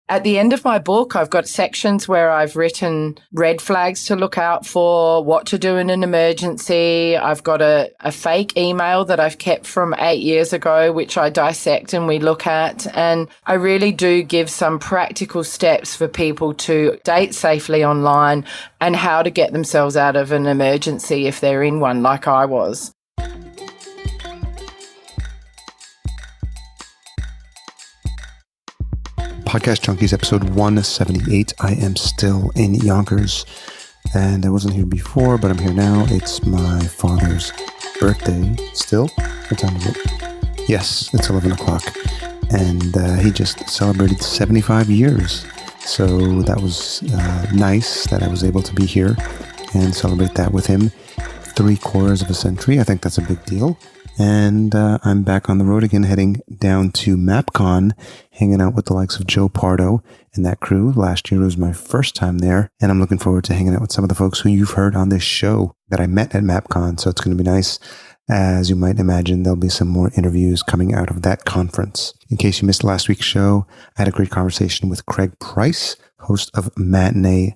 At the end of my book, I've got sections where I've written red flags to look out for, what to do in an emergency. I've got a fake email that I've kept from 8 years ago, which I dissect and we look at. And I really do give some practical steps for people to date safely online and how to get themselves out of an emergency if they're in one, like I was. Podcast Junkies, episode 178. I am still in Yonkers, and I wasn't here before, but I'm here now. It's my father's birthday still. What time is it? Yes, it's 11 o'clock. And he just celebrated 75 years. So that was nice that I was able to be here and celebrate that with him. 3/4 of a century. I think that's a big deal. And I'm back on the road again, heading down to MapCon, hanging out with the likes of Joe Pardo and that crew. Last year was my first time there, and I'm looking forward to hanging out with some of the folks who you've heard on this show that I met at MapCon. So it's going to be nice. As you might imagine, there'll be some more interviews coming out of that conference. In case you missed last week's show, I had a great conversation with Craig Price, host of Matinee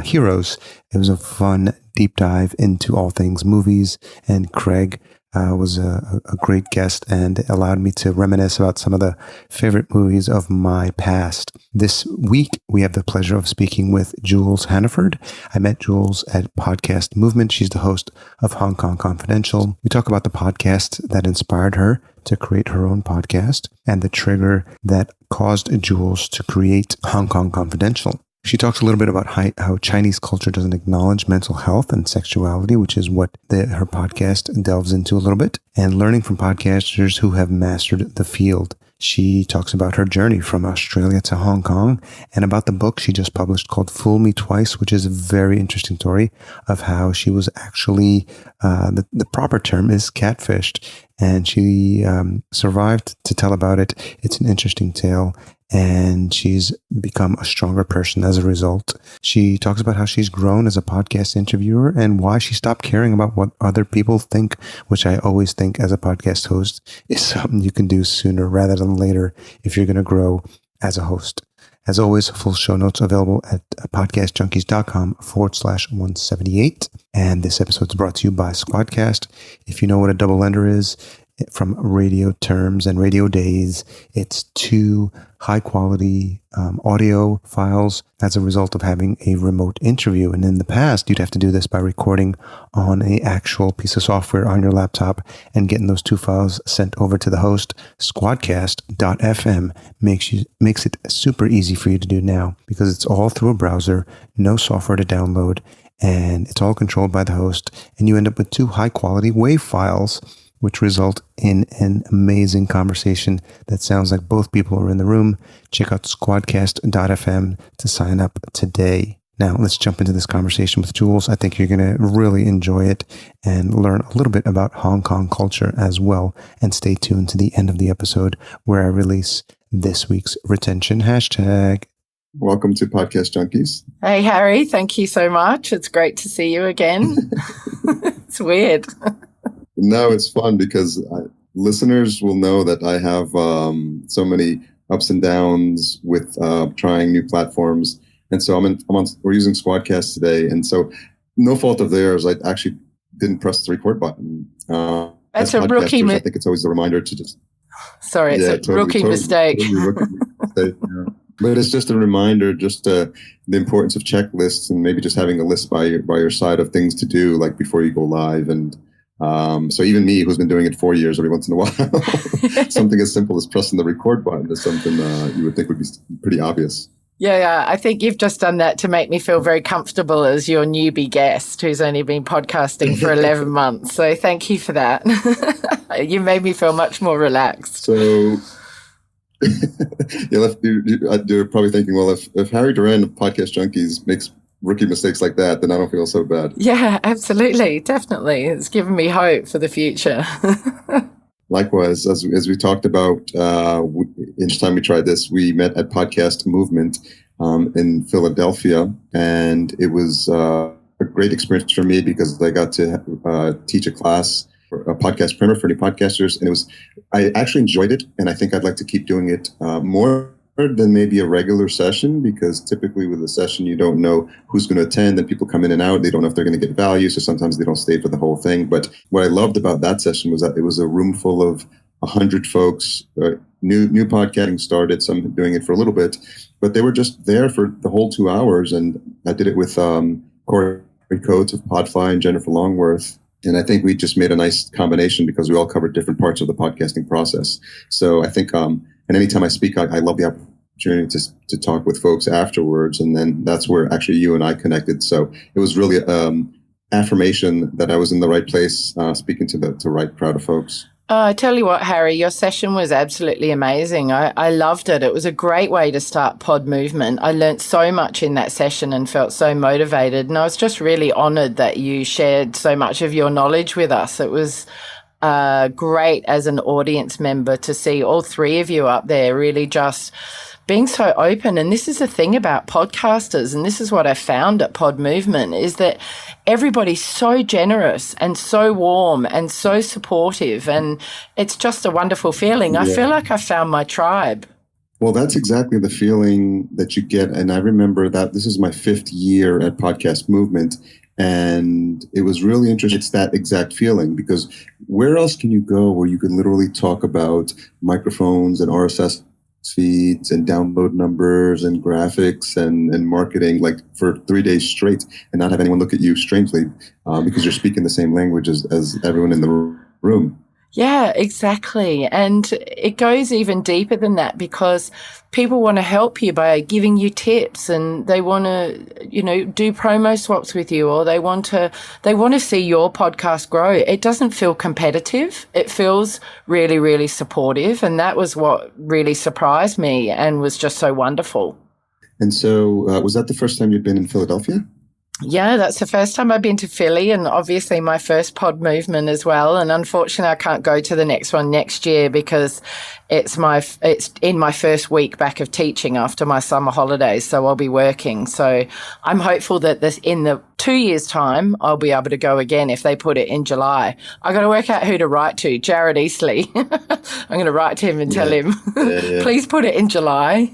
Heroes. It was a fun deep dive into all things movies, and Craig was a great guest and allowed me to reminisce about some of the favorite movies of my past. This week, we have the pleasure of speaking with Jules Hannaford. I met Jules at Podcast Movement. She's the host of Hong Kong Confidential. We talk about the podcast that inspired her to create her own podcast and the trigger that caused Jules to create Hong Kong Confidential. She talks a little bit about how Chinese culture doesn't acknowledge mental health and sexuality, which is what her podcast delves into a little bit, and learning from podcasters who have mastered the field. She talks about her journey from Australia to Hong Kong and about the book she just published called Fool Me Twice, which is a very interesting story of how she was actually, the proper term is catfished, and she survived to tell about it. It's an interesting tale. And she's become a stronger person as a result. She talks about how she's grown as a podcast interviewer and why she stopped caring about what other people think, which I always think as a podcast host is something you can do sooner rather than later if you're going to grow as a host. As always, full show notes available at podcastjunkies.com/178. And this episode is brought to you by Squadcast. If you know what a double ender is, from radio terms and radio days, it's 2 high quality audio files as a result of having a remote interview. And in the past, you'd have to do this by recording on an actual piece of software on your laptop and getting those 2 files sent over to the host. Squadcast.fm makes it super easy for you to do now because it's all through a browser, no software to download, and it's all controlled by the host. And you end up with 2 high quality WAV files, which result in an amazing conversation that sounds like both people are in the room. Check out squadcast.fm to sign up today. Now, let's jump into this conversation with Jules. I think you're going to really enjoy it and learn a little bit about Hong Kong culture as well. And stay tuned to the end of the episode where I release this week's retention hashtag. Welcome to Podcast Junkies. Hey, Harry. Thank you so much. It's great to see you again. It's weird. No, it's fun because listeners will know that I have so many ups and downs with trying new platforms. And so we're using Squadcast today. And so no fault of theirs. I actually didn't press the record button. That's a rookie mistake. I think it's always a reminder to just... Sorry, it's a rookie mistake. Totally rookie mistake, yeah. But it's just a reminder, the importance of checklists and maybe just having a list by your side of things to do, like before you go live. And so even me, who's been doing it 4 years, every once in a while, something as simple as pressing the record button is something you would think would be pretty obvious. Yeah. I think you've just done that to make me feel very comfortable as your newbie guest who's only been podcasting for 11 months. So thank you for that. You made me feel much more relaxed. So you're probably thinking, well, if Harry Duran of Podcast Junkies makes rookie mistakes like that, then I don't feel so bad. Yeah, absolutely. Definitely. It's given me hope for the future. Likewise, as we talked about each time we tried this, we met at Podcast Movement in Philadelphia, and it was a great experience for me because I got to teach a class, a podcast primer for new podcasters, and I actually enjoyed it, and I think I'd like to keep doing it more. than maybe a regular session, because typically with a session, you don't know who's going to attend, and people come in and out. They don't know if they're going to get value. So sometimes they don't stay for the whole thing. But what I loved about that session was that it was a room full of 100 folks, new podcasting started, some doing it for a little bit, but they were just there for the whole 2 hours. And I did it with Corey Coates of Podfly and Jennifer Longworth. And I think we just made a nice combination because we all covered different parts of the podcasting process. So I think, and anytime I speak, I love the opportunity to talk with folks afterwards. And then that's where actually you and I connected. So it was really affirmation that I was in the right place, speaking to the right crowd of folks. I tell you what, Harry, your session was absolutely amazing. I loved it. It was a great way to start Pod Movement. I learnt so much in that session and felt so motivated. And I was just really honoured that you shared so much of your knowledge with us. It was great as an audience member to see all three of you up there really just being so open. And this is the thing about podcasters, and this is what I found at Pod Movement, is that everybody's so generous and so warm and so supportive, and it's just a wonderful feeling. Yeah. I feel like I found my tribe. Well, that's exactly the feeling that you get. And I remember that this is my 5th year at Podcast Movement, and it was really interesting. It's that exact feeling, because where else can you go where you can literally talk about microphones and RSS feeds and download numbers and graphics and marketing like for 3 days straight and not have anyone look at you strangely because you're speaking the same language as everyone in the room. Yeah, exactly. And it goes even deeper than that, because people want to help you by giving you tips, and they want to, do promo swaps with you, or they want to see your podcast grow. It doesn't feel competitive. It feels really, really supportive. And that was what really surprised me and was just so wonderful. And so was that the first time you'd been in Philadelphia? Yeah, that's the first time I've been to Philly, and obviously my first Pod Movement as well. And unfortunately, I can't go to the next one next year because it's in my first week back of teaching after my summer holidays, so I'll be working. So I'm hopeful that in the 2 years' time, I'll be able to go again if they put it in July. I got to work out who to write to. Jared Eastley. I'm going to write to him and tell him, please put it in July.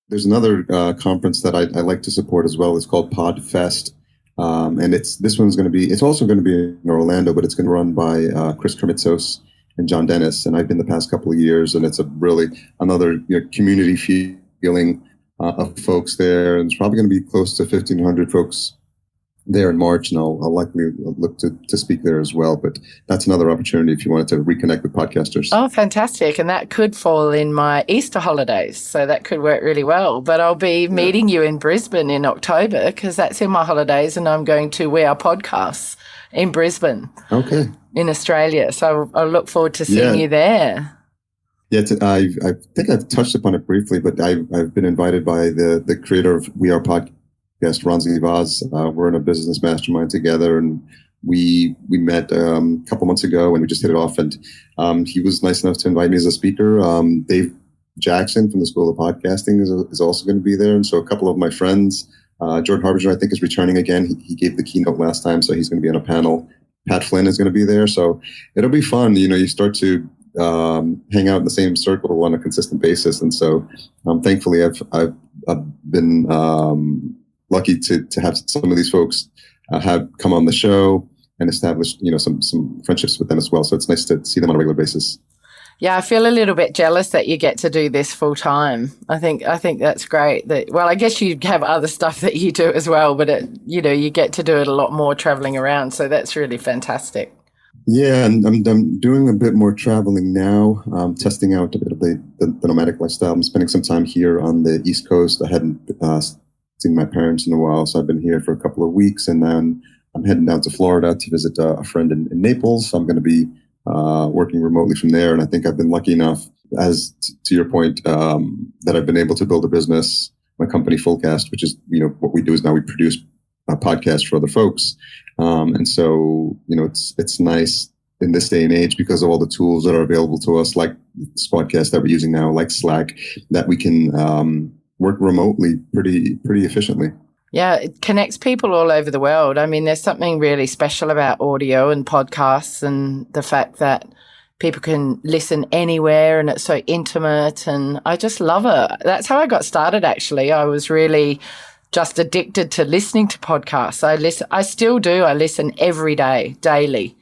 There's another conference that I like to support as well. It's called PodFest. And this one's going to be, it's also going to be in Orlando, but it's going to run by Chris Kermitsos and John Dennis. And I've been the past couple of years, and it's another community feeling of folks there. And it's probably going to be close to 1,500 folks there in March, and I'll likely look to speak there as well. But that's another opportunity if you wanted to reconnect with podcasters. Oh, fantastic. And that could fall in my Easter holidays, so that could work really well. But I'll be meeting you in Brisbane in October, because that's in my holidays, and I'm going to We Are Podcasts in Brisbane. Okay. In Australia. So I look forward to seeing you there. Yeah, I think I've touched upon it briefly, but I've been invited by the creator of We Are Podcasts, Ronzi Vaz. We're in a business mastermind together, and we met a couple months ago, and we just hit it off. And he was nice enough to invite me as a speaker. Dave Jackson from the School of Podcasting is also going to be there, and so a couple of my friends. Jordan Harbinger, I think, is returning again. He gave the keynote last time, so he's going to be on a panel. Pat Flynn is going to be there, so it'll be fun. You start to hang out in the same circle on a consistent basis, and so thankfully I've been lucky to have some of these folks have come on the show and establish some friendships with them as well. So it's nice to see them on a regular basis. Yeah, I feel a little bit jealous that you get to do this full time. I think that's great. I guess you have other stuff that you do as well, but you get to do it a lot more traveling around. So that's really fantastic. Yeah, and I'm doing a bit more traveling now, testing out a bit of the nomadic lifestyle. I'm spending some time here on the East Coast. I hadn't seen my parents in a while, so I've been here for a couple of weeks, and then I'm heading down to Florida to visit a friend in Naples. So I'm going to be working remotely from there, and I think I've been lucky enough, as to your point, that I've been able to build a business, my company Fullcast, which is what we do is now we produce a podcast for other folks, and so it's nice in this day and age because of all the tools that are available to us, like this podcast that we're using now, like Slack, that we can work remotely pretty efficiently. Yeah, it connects people all over the world. I mean, there's something really special about audio and podcasts, and the fact that people can listen anywhere and it's so intimate, and I just love it. That's how I got started, actually. I was really just addicted to listening to podcasts. I still do. I listen every day, daily.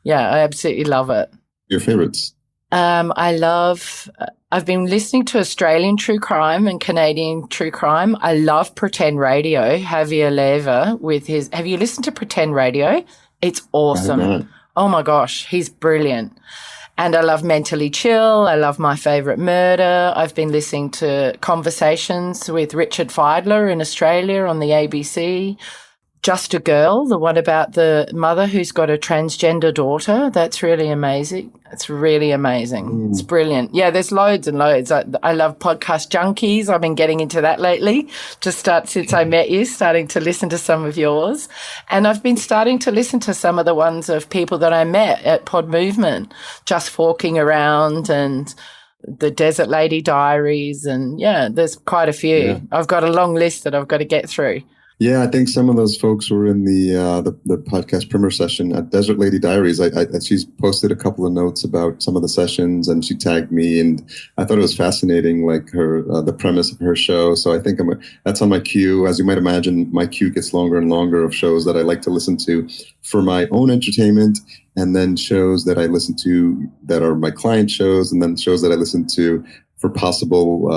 Yeah, I absolutely love it. Your favorites? I've been listening to Australian true crime and Canadian true crime. I love Pretend Radio, Javier Leva have you listened to Pretend Radio? It's awesome. Oh my gosh, he's brilliant. And I love Mentally Chill. I love My Favorite Murder. I've been listening to Conversations with Richard Feidler in Australia on the ABC. Just a Girl, the one about the mother who's got a transgender daughter. That's really amazing. It's really amazing. It's brilliant. Yeah, there's loads and loads. I love podcast Junkies. I've been getting into that lately. Since I met you, starting to listen to some of yours. And I've been starting to listen to some of the ones of people that I met at Pod Movement, Just Forking Around and the Desert Lady Diaries. And yeah, there's quite a few. Yeah. I've got a long list that I've got to get through. Yeah, I think some of those folks were in the podcast primer session at Desert Lady Diaries. She's posted a couple of notes about some of the sessions, and she tagged me, and I thought it was fascinating, like her the premise of her show. So I think that's on my queue. As you might imagine, my queue gets longer and longer of shows that I like to listen to for my own entertainment, and then shows that I listen to that are my client shows, and then shows that I listen to for possible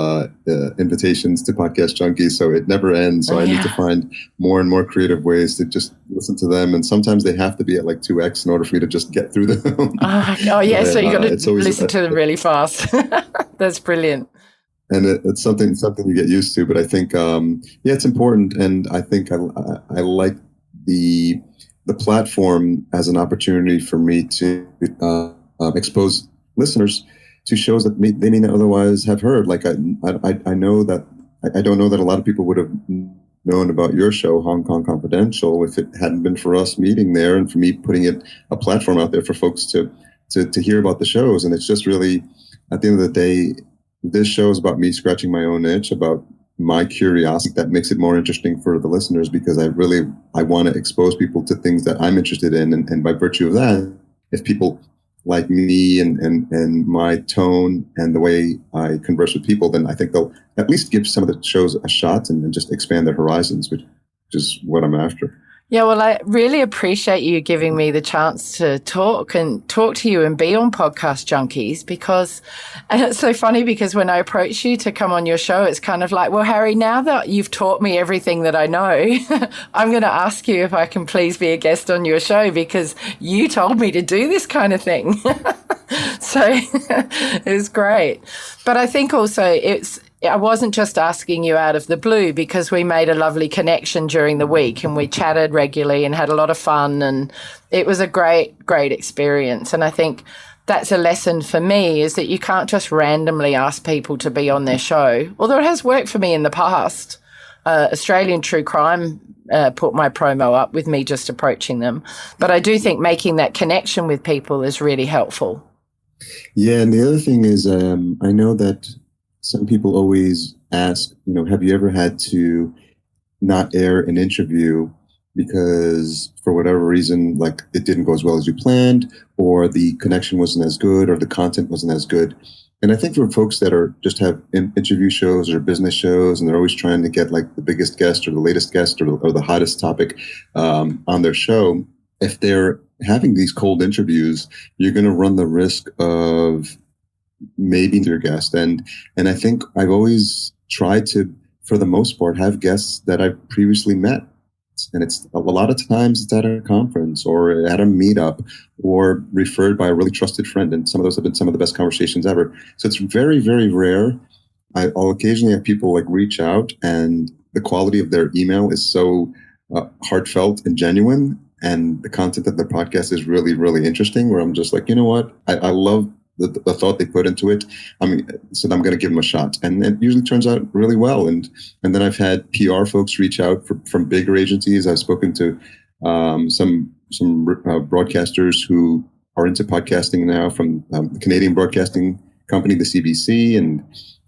invitations to Podcast Junkies. So it never ends. So I need to find more and more creative ways to just listen to them. And sometimes they have to be at like 2x in order for me to just get through them. So you got to listen to them really fast. That's brilliant. And it's something you get used to. But I think, it's important. And I think I like the platform as an opportunity for me to expose listeners to shows that they may not otherwise have heard. Like I know that I don't know that a lot of people would have known about your show, Hong Kong Confidential, if it hadn't been for us meeting there and for me putting a platform out there for folks to hear about the shows. And it's just really, at the end of the day, this show is about me scratching my own itch, about my curiosity that makes it more interesting for the listeners, because I want to expose people to things that I'm interested in. And by virtue of that, if people like me and my tone and the way I converse with people, then I think they'll at least give some of the shows a shot and just expand their horizons, which is what I'm after. Yeah, well, I really appreciate you giving me the chance to talk to you and be on Podcast Junkies, because, and it's so funny because when I approach you to come on your show, it's kind of like, well, Harry, now that you've taught me everything that I know, I'm going to ask you if I can please be a guest on your show because you told me to do this kind of thing. So it was great. But I think also I wasn't just asking you out of the blue, because we made a lovely connection during the week and we chatted regularly and had a lot of fun, and it was a great, great experience. And I think that's a lesson for me, is that you can't just randomly ask people to be on their show, although it has worked for me in the past. Australian True Crime put my promo up with me just approaching them. But I do think making that connection with people is really helpful. Yeah, and the other thing is I know that some people always ask, have you ever had to not air an interview because for whatever reason, like it didn't go as well as you planned, or the connection wasn't as good, or the content wasn't as good? And I think for folks that just have interview shows or business shows, and they're always trying to get like the biggest guest or the latest guest or the hottest topic on their show, if they're having these cold interviews, you're going to run the risk of maybe your guest. And I think I've always tried to, for the most part, have guests that I've previously met. And it's a lot of times it's at a conference or at a meetup or referred by a really trusted friend. And some of those have been some of the best conversations ever. So it's very, very rare. I'll occasionally have people like reach out, and the quality of their email is so heartfelt and genuine. And the content of the podcast is really, really interesting, where I'm just like, you know what? I love the thought they put into it. So I'm going to give them a shot. And it usually turns out really well. And then I've had PR folks reach out from bigger agencies. I've spoken to some broadcasters who are into podcasting now from the Canadian Broadcasting Company, the CBC, and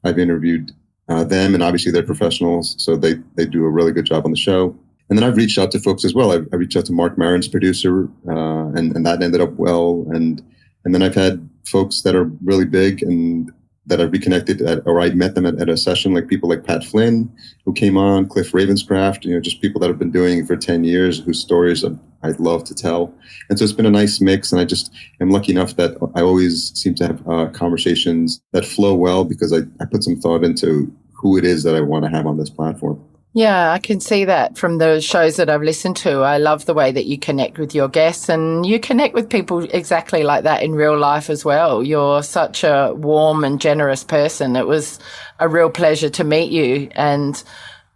I've interviewed them, and obviously they're professionals, so they do a really good job on the show. And then I've reached out to folks as well. I reached out to Mark Maron's producer, and that ended up well. And then I've had folks that are really big and that I've reconnected or I met them at a session, like people like Pat Flynn, who came on, Cliff Ravenscraft, just people that have been doing it for 10 years, whose stories I'd love to tell. And so it's been a nice mix. And I just am lucky enough that I always seem to have conversations that flow well because I put some thought into who it is that I want to have on this platform. Yeah, I can see that from the shows that I've listened to. I love the way that you connect with your guests, and you connect with people exactly like that in real life as well. You're such a warm and generous person. It was a real pleasure to meet you, and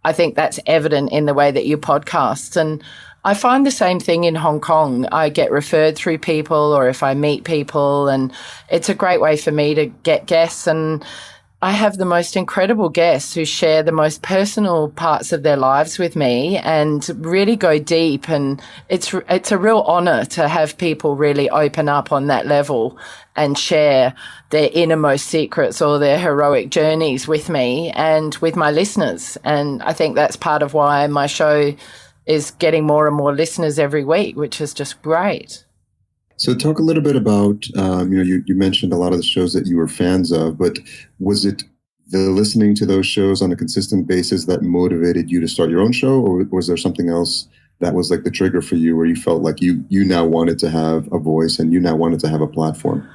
I think that's evident in the way that you podcast. And I find the same thing in Hong Kong. I get referred through people, or if I meet people, and it's a great way for me to get guests. And I have the most incredible guests who share the most personal parts of their lives with me and really go deep. And it's a real honor to have people really open up on that level and share their innermost secrets or their heroic journeys with me and with my listeners. And I think that's part of why my show is getting more and more listeners every week, which is just great. So talk a little bit about, you mentioned a lot of the shows that you were fans of, but was it the listening to those shows on a consistent basis that motivated you to start your own show? Or was there something else that was like the trigger for you where you felt like you now wanted to have a voice and you now wanted to have a platform?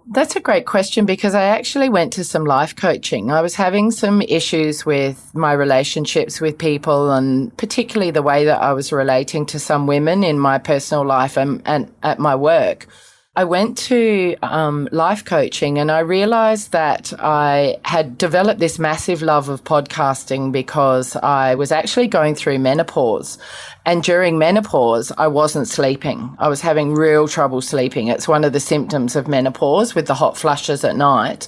That's a great question because I actually went to some life coaching. I was having some issues with my relationships with people and particularly the way that I was relating to some women in my personal life and at my work. I went to life coaching and I realized that I had developed this massive love of podcasting because I was actually going through menopause. And during menopause, I wasn't sleeping. I was having real trouble sleeping. It's one of the symptoms of menopause with the hot flushes at night.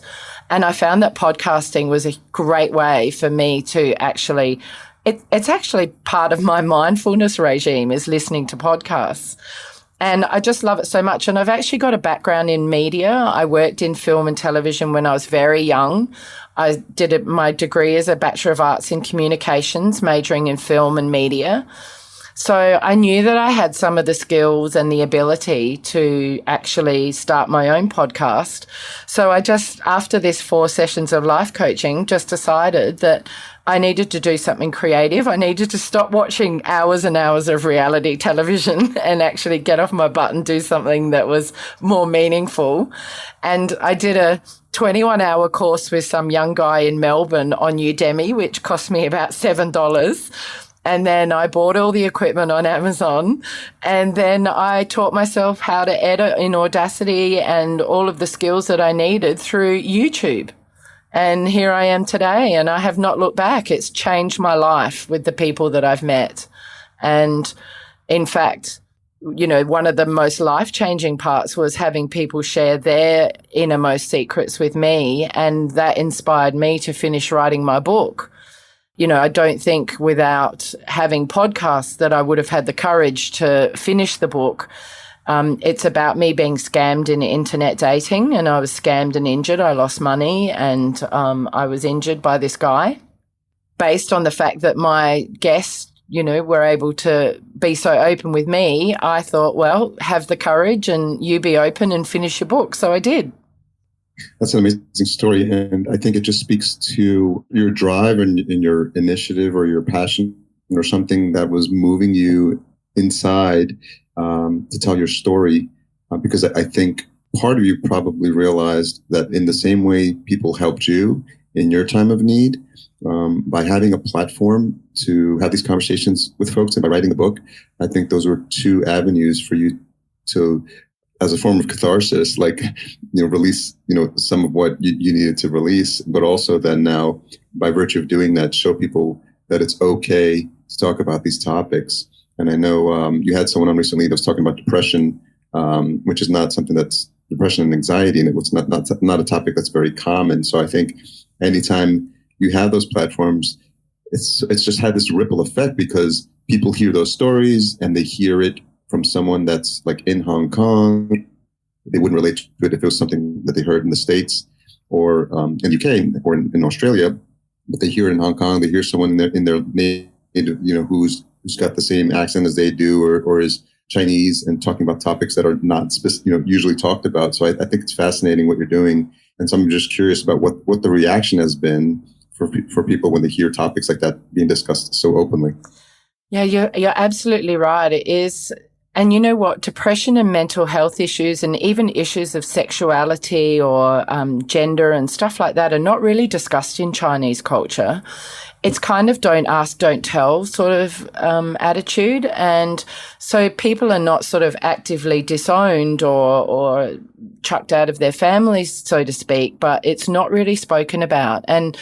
And I found that podcasting was a great way for me to actually, it's actually part of my mindfulness regime is listening to podcasts. And I just love it so much. And I've actually got a background in media. I worked in film and television when I was very young. I did my degree as a Bachelor of Arts in Communications, majoring in film and media. So I knew that I had some of the skills and the ability to actually start my own podcast. So I just, after this 4 sessions of life coaching, just decided that I needed to do something creative. I needed to stop watching hours and hours of reality television and actually get off my butt and do something that was more meaningful. And I did a 21-hour course with some young guy in Melbourne on Udemy, which cost me about $7. And then I bought all the equipment on Amazon. And then I taught myself how to edit in Audacity and all of the skills that I needed through YouTube. And here I am today, and I have not looked back. It's changed my life with the people that I've met. And in fact, one of the most life-changing parts was having people share their innermost secrets with me, and that inspired me to finish writing my book. I don't think without having podcasts that I would have had the courage to finish the book. It's about me being scammed in internet dating, and I was scammed and injured. I lost money and I was injured by this guy. Based on the fact that my guests, were able to be so open with me, I thought, well, have the courage and you be open and finish your book. So I did. That's an amazing story. And I think it just speaks to your drive and your initiative or your passion or something that was moving you inside to tell your story, because I think part of you probably realized that in the same way people helped you in your time of need, by having a platform to have these conversations with folks and by writing the book, I think those were 2 avenues for you to, as a form of catharsis, release, some of what you needed to release, but also then now, by virtue of doing that, show people that it's okay to talk about these topics. And I know you had someone on recently that was talking about depression, which is not something that's depression and anxiety, and it was not a topic that's very common. So I think anytime you have those platforms, it's just had this ripple effect because people hear those stories and they hear it from someone that's like in Hong Kong. They wouldn't relate to it if it was something that they heard in the States or in the UK or in Australia, but they hear it in Hong Kong. They hear someone in their native, who's got the same accent as they do or is Chinese and talking about topics that are not usually talked about. So I think it's fascinating what you're doing. And so I'm just curious about what the reaction has been for people when they hear topics like that being discussed so openly. Yeah, you're absolutely right. It is. And you know what? Depression and mental health issues and even issues of sexuality or gender and stuff like that are not really discussed in Chinese culture. It's kind of don't ask, don't tell sort of attitude. And so people are not sort of actively disowned or chucked out of their families, so to speak, but it's not really spoken about. And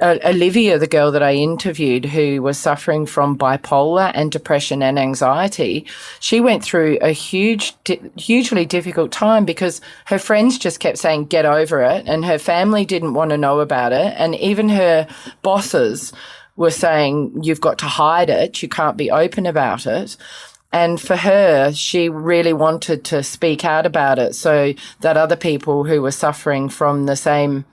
Olivia, the girl that I interviewed who was suffering from bipolar and depression and anxiety, she went through a hugely difficult time because her friends just kept saying, get over it. And her family didn't want to know about it. And even her bosses were saying, you've got to hide it. You can't be open about it. And for her, she really wanted to speak out about it so that other people who were suffering from the same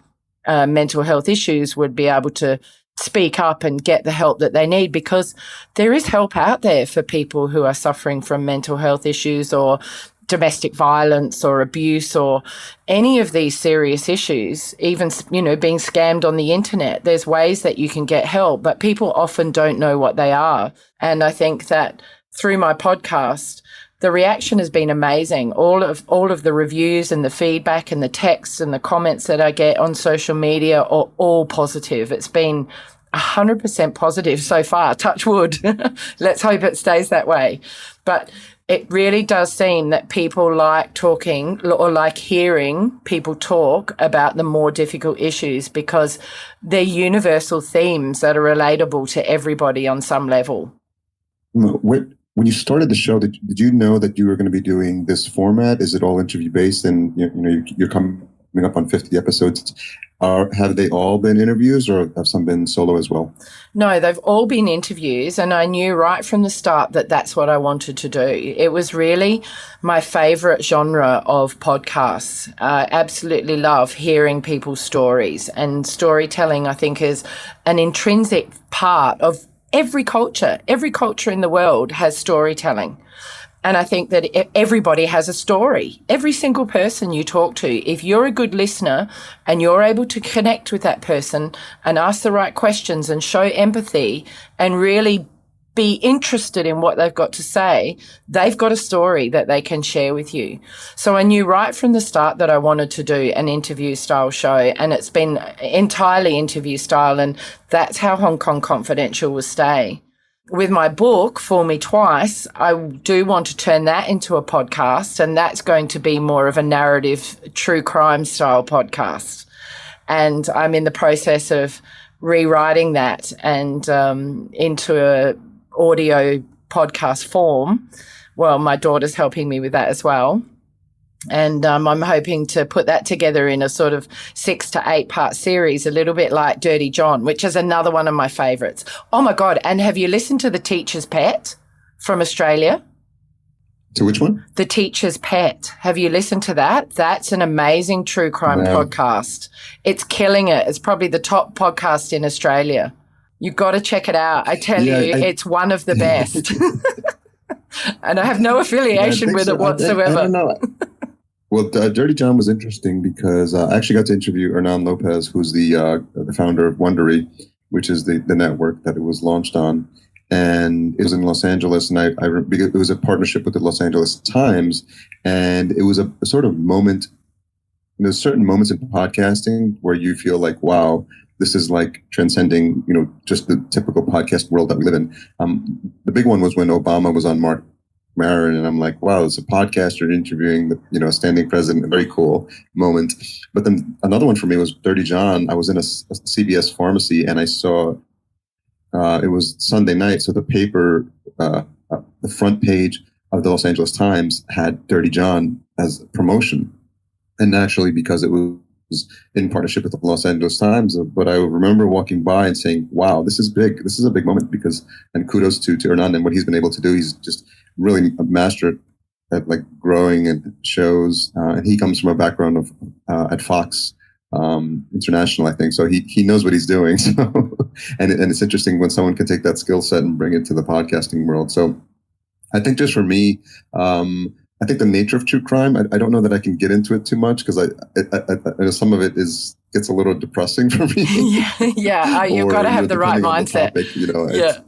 mental health issues would be able to speak up and get the help that they need, because there is help out there for people who are suffering from mental health issues or domestic violence or abuse or any of these serious issues, even, being scammed on the internet. There's ways that you can get help, but people often don't know what they are. And I think that through my podcast, the reaction has been amazing. All of the reviews and the feedback and the texts and the comments that I get on social media are all positive. It's been 100% positive so far. Touch wood. Let's hope it stays that way. But it really does seem that people like talking or like hearing people talk about the more difficult issues because they're universal themes that are relatable to everybody on some level. When you started the show, did you know that you were going to be doing this format? Is it all interview based? And you're coming up on 50 episodes. Have they all been interviews, or have some been solo as well? No, they've all been interviews, and I knew right from the start that that's what I wanted to do. It was really my favorite genre of podcasts. I absolutely love hearing people's stories, and storytelling, I think, is an intrinsic part of every culture in the world has storytelling. And I think that everybody has a story. Every single person you talk to, if you're a good listener and you're able to connect with that person and ask the right questions and show empathy and really be interested in what they've got to say, they've got a story that they can share with you. So I knew right from the start that I wanted to do an interview style show, and it's been entirely interview style, and that's how Hong Kong Confidential will stay. With my book, Fool Me Twice, I do want to turn that into a podcast, and that's going to be more of a narrative, true crime style podcast. And I'm in the process of rewriting that and into a audio podcast form. Well, my daughter's helping me with that as well. And I'm hoping to put that together in a sort of 6 to 8 part series, a little bit like Dirty John, which is another one of my favorites. Oh, my God. And have you listened to The Teacher's Pet from Australia? To which one? The Teacher's Pet. Have you listened to that? That's an amazing true crime podcast. It's killing it. It's probably the top podcast in Australia. You've got to check it out. I tell you, it's one of the best. And I have no affiliation with it whatsoever. I don't know. Well, Dirty John was interesting because I actually got to interview Hernan Lopez, who's the founder of Wondery, which is the network that it was launched on. And it was in Los Angeles, and it was a partnership with the Los Angeles Times. And it was a sort of moment. There's certain moments in podcasting where you feel like, wow, this is like transcending, just the typical podcast world that we live in. The big one was when Obama was on Mark Maron, and I'm like, wow, it's a podcaster interviewing a standing president, a very cool moment. But then another one for me was Dirty John. I was in a CVS pharmacy, and I saw it was Sunday night, so the paper, the front page of the Los Angeles Times had Dirty John as promotion, and naturally because it was in partnership with the Los Angeles Times. But I remember walking by and saying, wow, this is big. This is a big moment and kudos to Hernan and what he's been able to do. He's just really a master at like growing and shows. And he comes from a background of at Fox International, I think. So he knows what he's doing. So, and it's interesting when someone can take that skill set and bring it to the podcasting world. So I think just for me, I think the nature of true crime, I don't know that I can get into it too much because I know some of it gets a little depressing for me. Yeah. You've got to have the right mindset. The topic, yeah.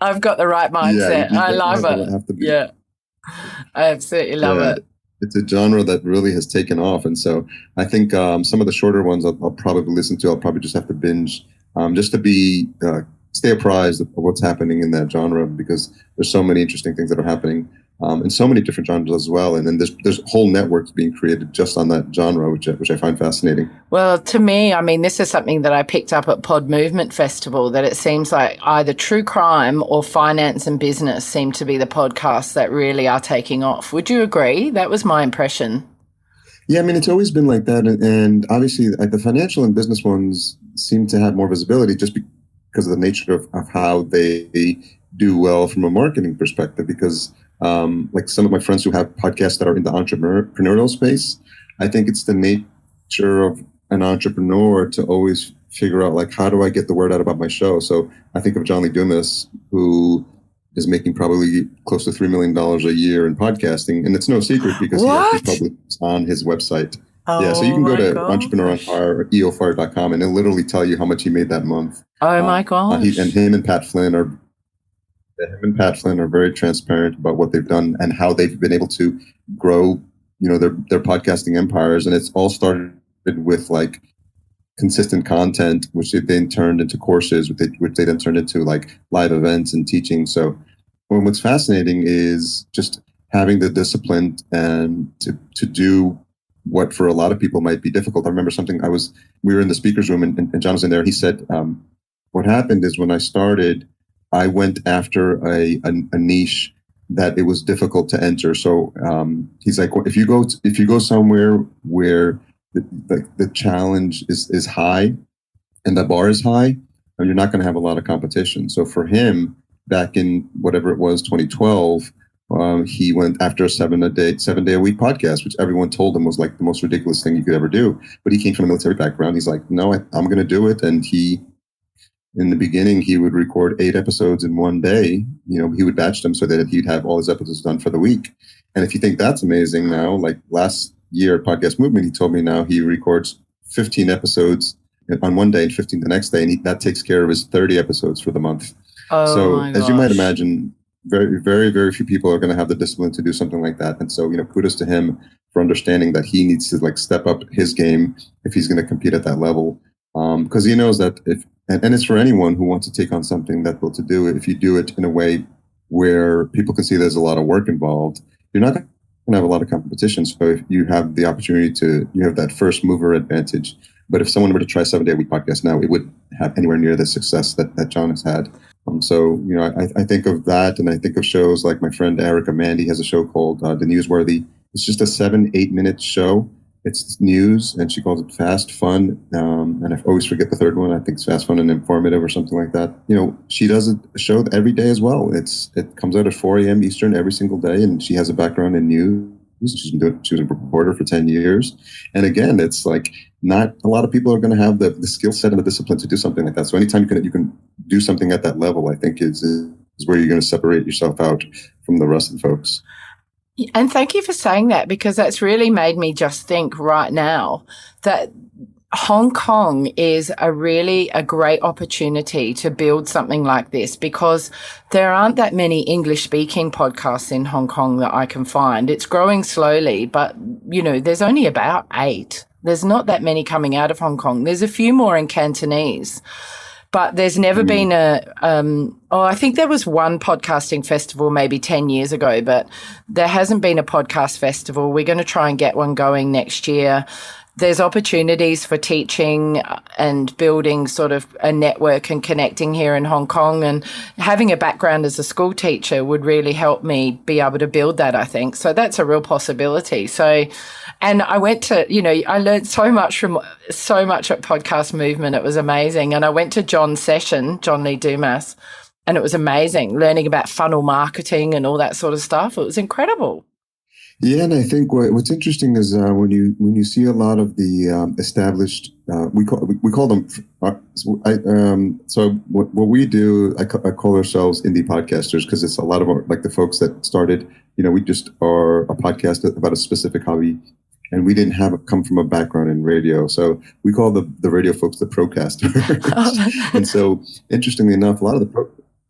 I've got the right mindset. I love it. Yeah. I absolutely love it. It's a genre that really has taken off. And so I think some of the shorter ones I'll probably listen to. I'll probably just have to binge just to stay apprised of what's happening in that genre, because there's so many interesting things that are happening in so many different genres as well. And then there's whole networks being created just on that genre, which I find fascinating. Well, to me, I mean, this is something that I picked up at Pod Movement Festival, that it seems like either true crime or finance and business seem to be the podcasts that really are taking off. Would you agree? That was my impression. Yeah, I mean, it's always been like that. And obviously, the financial and business ones seem to have more visibility just because of the nature of how they do well from a marketing perspective. Because like some of my friends who have podcasts that are in the entrepreneurial space, I think it's the nature of an entrepreneur to always figure out, like, how do I get the word out about my show? So I think of John Lee Dumas, who is making probably close to $3 million a year in podcasting. And it's no secret because he actually publishes on his website. Yeah, so you can go to Entrepreneur on Fire or eofire.com and it'll literally tell you how much he made that month. Oh my gosh. And him and Pat Flynn are very transparent about what they've done and how they've been able to grow, their podcasting empires. And it's all started with like consistent content, which they then turned into courses, which they then turned into like live events and teaching. So what's fascinating is just having the discipline and to do what for a lot of people might be difficult. I remember we were in the speaker's room and John was in there. He said, what happened is when I started, I went after a niche that it was difficult to enter. So he's like, if you go somewhere where the challenge is high and the bar is high, you're not going to have a lot of competition. So for him, back in whatever it was, 2012, he went after a 7-day-a-week podcast, which everyone told him was like the most ridiculous thing you could ever do. But he came from a military background. He's like, no, I'm going to do it. And in the beginning, he would record 8 episodes in one day. He would batch them so that he'd have all his episodes done for the week. And if you think that's amazing now, like last year at Podcast Movement, he told me now he records 15 episodes on one day and 15 the next day. And that takes care of his 30 episodes for the month. Oh, so as you might imagine, very, very, very few people are going to have the discipline to do something like that. And so, kudos to him for understanding that he needs to like step up his game if he's going to compete at that level. Because he knows that and it's for anyone who wants to take on something that will to do it. If you do it in a way where people can see there's a lot of work involved, you're not going to have a lot of competition. So if you have the opportunity you have that first mover advantage. But if someone were to try 7-day-a-week podcast now, it wouldn't have anywhere near the success that John has had. So, I think of that, and I think of shows like my friend Erica Mandy has a show called The Newsworthy. It's just a 7-8 minute show. It's news, and she calls it Fast, Fun, and I always forget the third one. I think it's Fast, Fun, and Informative or something like that. She does a show every day as well. It comes out at 4 a.m. Eastern every single day, and she has a background in news. She was a reporter for 10 years. And again, it's like not a lot of people are going to have the skill set and the discipline to do something like that. So anytime you can do something at that level, I think is where you're going to separate yourself out from the rest of the folks. And thank you for saying that, because that's really made me just think right now that Hong Kong is a great opportunity to build something like this, because there aren't that many English-speaking podcasts in Hong Kong that I can find. It's growing slowly, but, there's only about 8. There's not that many coming out of Hong Kong. There's a few more in Cantonese. But there's never been I think there was one podcasting festival maybe 10 years ago, but there hasn't been a podcast festival. We're going to try and get one going next year. There's opportunities for teaching and building sort of a network and connecting here in Hong Kong, and having a background as a school teacher would really help me be able to build that, I think. So that's a real possibility. So, and I went to, I learned so much at Podcast Movement. It was amazing. And I went to John's session, John Lee Dumas, and it was amazing learning about funnel marketing and all that sort of stuff. It was incredible. Yeah, and I think what's interesting is when you see a lot of the established, we call them. So what we do, I call ourselves indie podcasters because it's a lot of like the folks that started. We just are a podcast about a specific hobby, and we didn't come from a background in radio, so we call the radio folks the procasters. And so, interestingly enough, a lot of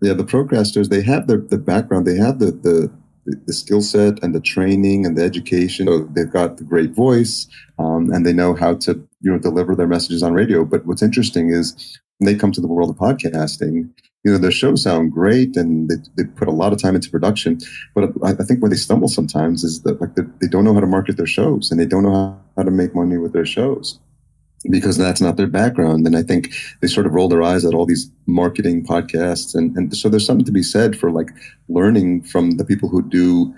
the procasters, they have the background, they have the skill set and the training and the education. So they've got the great voice, and they know how to deliver their messages on radio. But what's interesting is when they come to the world of podcasting, their shows sound great and they put a lot of time into production. But I think where they stumble sometimes is that they don't know how to market their shows, and they don't know how to make money with their shows, because that's not their background. And I think they sort of roll their eyes at all these marketing podcasts. And so there's something to be said for like learning from the people who do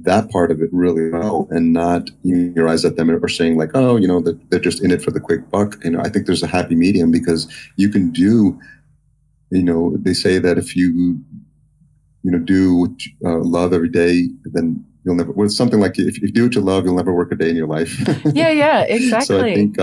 that part of it really well, and not your eyes at them or saying like, oh, they're just in it for the quick buck. I think there's a happy medium, because you can do, they say that if you, do what you, love every day, then you'll never, well, something like if you do what you love, you'll never work a day in your life. Yeah, exactly. So I think,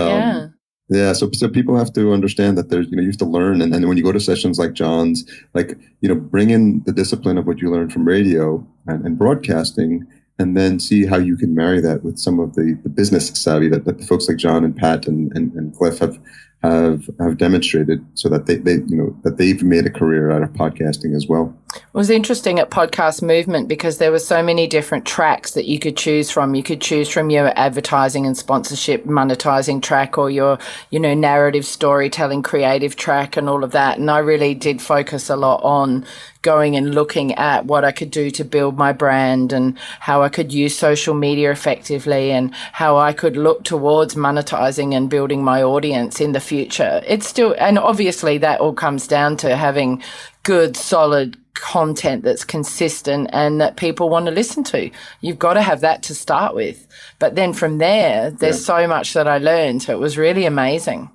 yeah, so people have to understand that there's, you have to learn. And when you go to sessions like John's, like, bring in the discipline of what you learned from radio and broadcasting, and then see how you can marry that with some of the business savvy that the folks like John and Pat and Cliff have demonstrated, so that that they've made a career out of podcasting as well. It was interesting at Podcast Movement because there were so many different tracks that you could choose from. You could choose from your advertising and sponsorship monetizing track, or your, narrative storytelling creative track and all of that. And I really did focus a lot on going and looking at what I could do to build my brand, and how I could use social media effectively, and how I could look towards monetizing and building my audience in the future. It's still, and obviously that all comes down to having good, solid content that's consistent and that people want to listen to. You've got to have that to start with. But then from there, there's so much that I learned. So it was really amazing.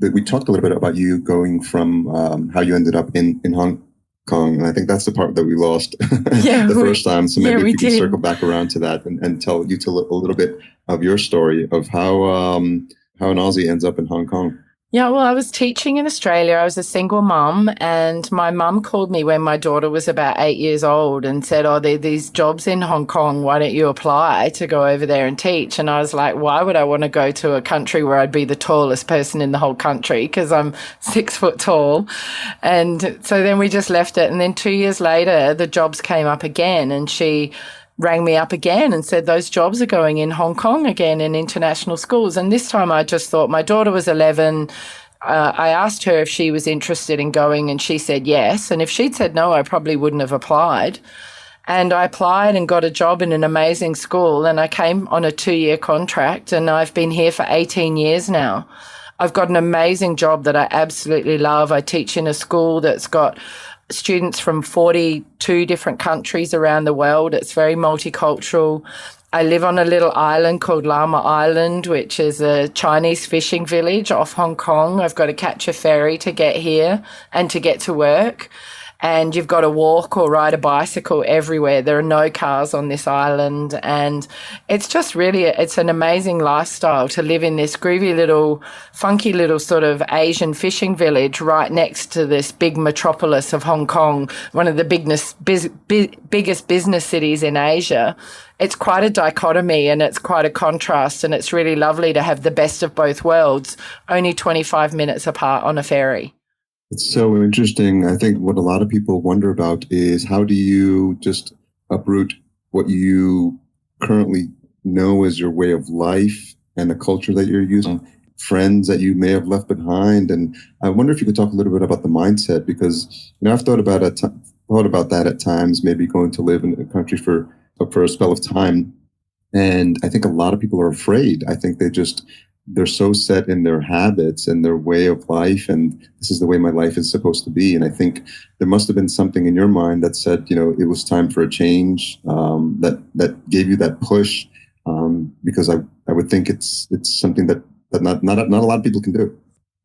We talked a little bit about you going from how you ended up in Hong Kong. And I think that's the part that we lost the first time. So maybe if you can circle back around to that and tell a little bit of your story of how an Aussie ends up in Hong Kong. Yeah, well, I was teaching in Australia. I was a single mum, and my mum called me when my daughter was about 8 years old and said, oh, there are these jobs in Hong Kong. Why don't you apply to go over there and teach? And I was like, why would I want to go to a country where I'd be the tallest person in the whole country? Because I'm 6 foot tall. And so then we just left it. And then 2 years later, the jobs came up again, and she rang me up again and said those jobs are going in Hong Kong again in international schools. And this time I just thought, my daughter was 11. I asked her if she was interested in going, and she said yes. And if she'd said no, I probably wouldn't have applied. And I applied and got a job in an amazing school, and I came on a 2-year contract, and I've been here for 18 years now. I've got an amazing job that I absolutely love. I teach in a school that's got students from 42 different countries around the world. It's very multicultural. I live on a little island called Llama Island, which is a Chinese fishing village off Hong Kong. I've got to catch a ferry to get here and to get to work. And you've got to walk or ride a bicycle everywhere. There are no cars on this island. And it's just really, it's an amazing lifestyle to live in this groovy little, funky little sort of Asian fishing village right next to this big metropolis of Hong Kong, one of the biggest business cities in Asia. It's quite a dichotomy, and it's quite a contrast, and it's really lovely to have the best of both worlds, only 25 minutes apart on a ferry. It's so interesting. I think what a lot of people wonder about is, how do you just uproot what you currently know as your way of life and the culture that you're using, friends that you may have left behind. And I wonder if you could talk a little bit about the mindset, because I've thought about that at times, maybe going to live in a country for a spell of time. And I think a lot of people are afraid. I think they're so set in their habits and their way of life, and this is the way my life is supposed to be. And I think there must have been something in your mind that said, it was time for a change, that gave you that push, because I would think it's something that not a lot of people can do.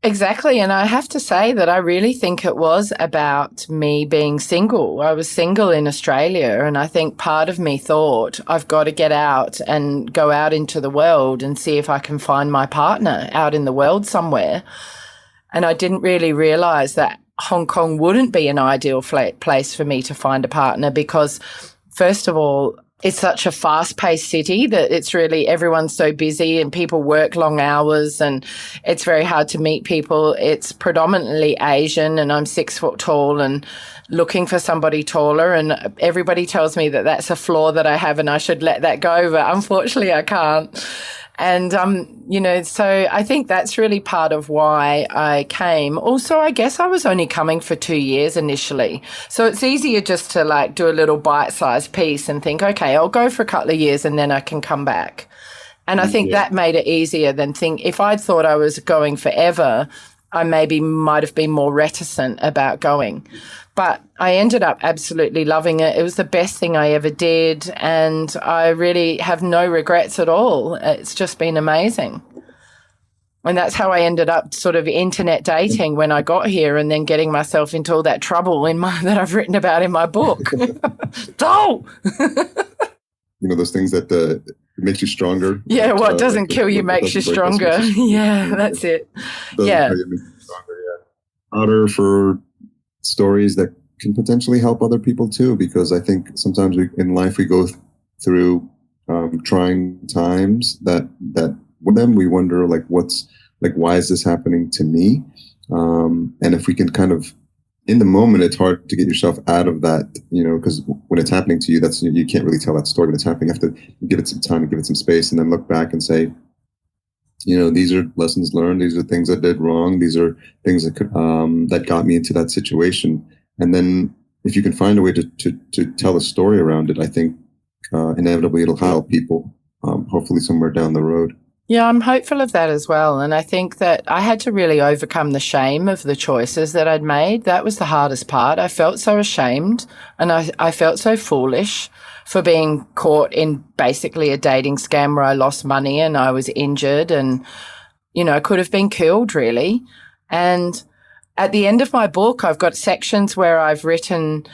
Exactly. And I have to say that I really think it was about me being single. I was single in Australia, and I think part of me thought I've got to get out and go out into the world and see if I can find my partner out in the world somewhere. And I didn't really realize that Hong Kong wouldn't be an ideal place for me to find a partner because, first of all, it's such a fast-paced city that it's really everyone's so busy and people work long hours and it's very hard to meet people. It's predominantly Asian and I'm 6 foot tall and looking for somebody taller, and everybody tells me that that's a flaw that I have and I should let that go, but unfortunately I can't. And, so I think that's really part of why I came. Also, I guess I was only coming for 2 years initially. So it's easier just to do a little bite-sized piece and think, okay, I'll go for a couple of years and then I can come back. And I think that made it easier than if I'd thought I was going forever, I maybe might have been more reticent about going. But I ended up absolutely loving it. It was the best thing I ever did, and I really have no regrets at all. It's just been amazing. And that's how I ended up sort of internet dating when I got here and then getting myself into all that trouble that I've written about in my book. Oh! Those things that makes you stronger. Yeah, what doesn't kill you makes you stronger. Yeah, that's it. Yeah. Harder for stories that can potentially help other people too, because I think sometimes in life we go through trying times that with them we wonder why is this happening to me? And if we can kind of, in the moment, it's hard to get yourself out of that, because when it's happening to you, you can't really tell that story when it's happening. You have to give it some time and give it some space and then look back and say, these are lessons learned. These are things I did wrong. These are things that got me into that situation. And then if you can find a way to tell a story around it, I think inevitably it'll help people, hopefully somewhere down the road. Yeah, I'm hopeful of that as well. And I think that I had to really overcome the shame of the choices that I'd made. That was the hardest part. I felt so ashamed and I felt so foolish for being caught in basically a dating scam where I lost money and I was injured and, I could have been killed really. And at the end of my book, I've got sections where I've written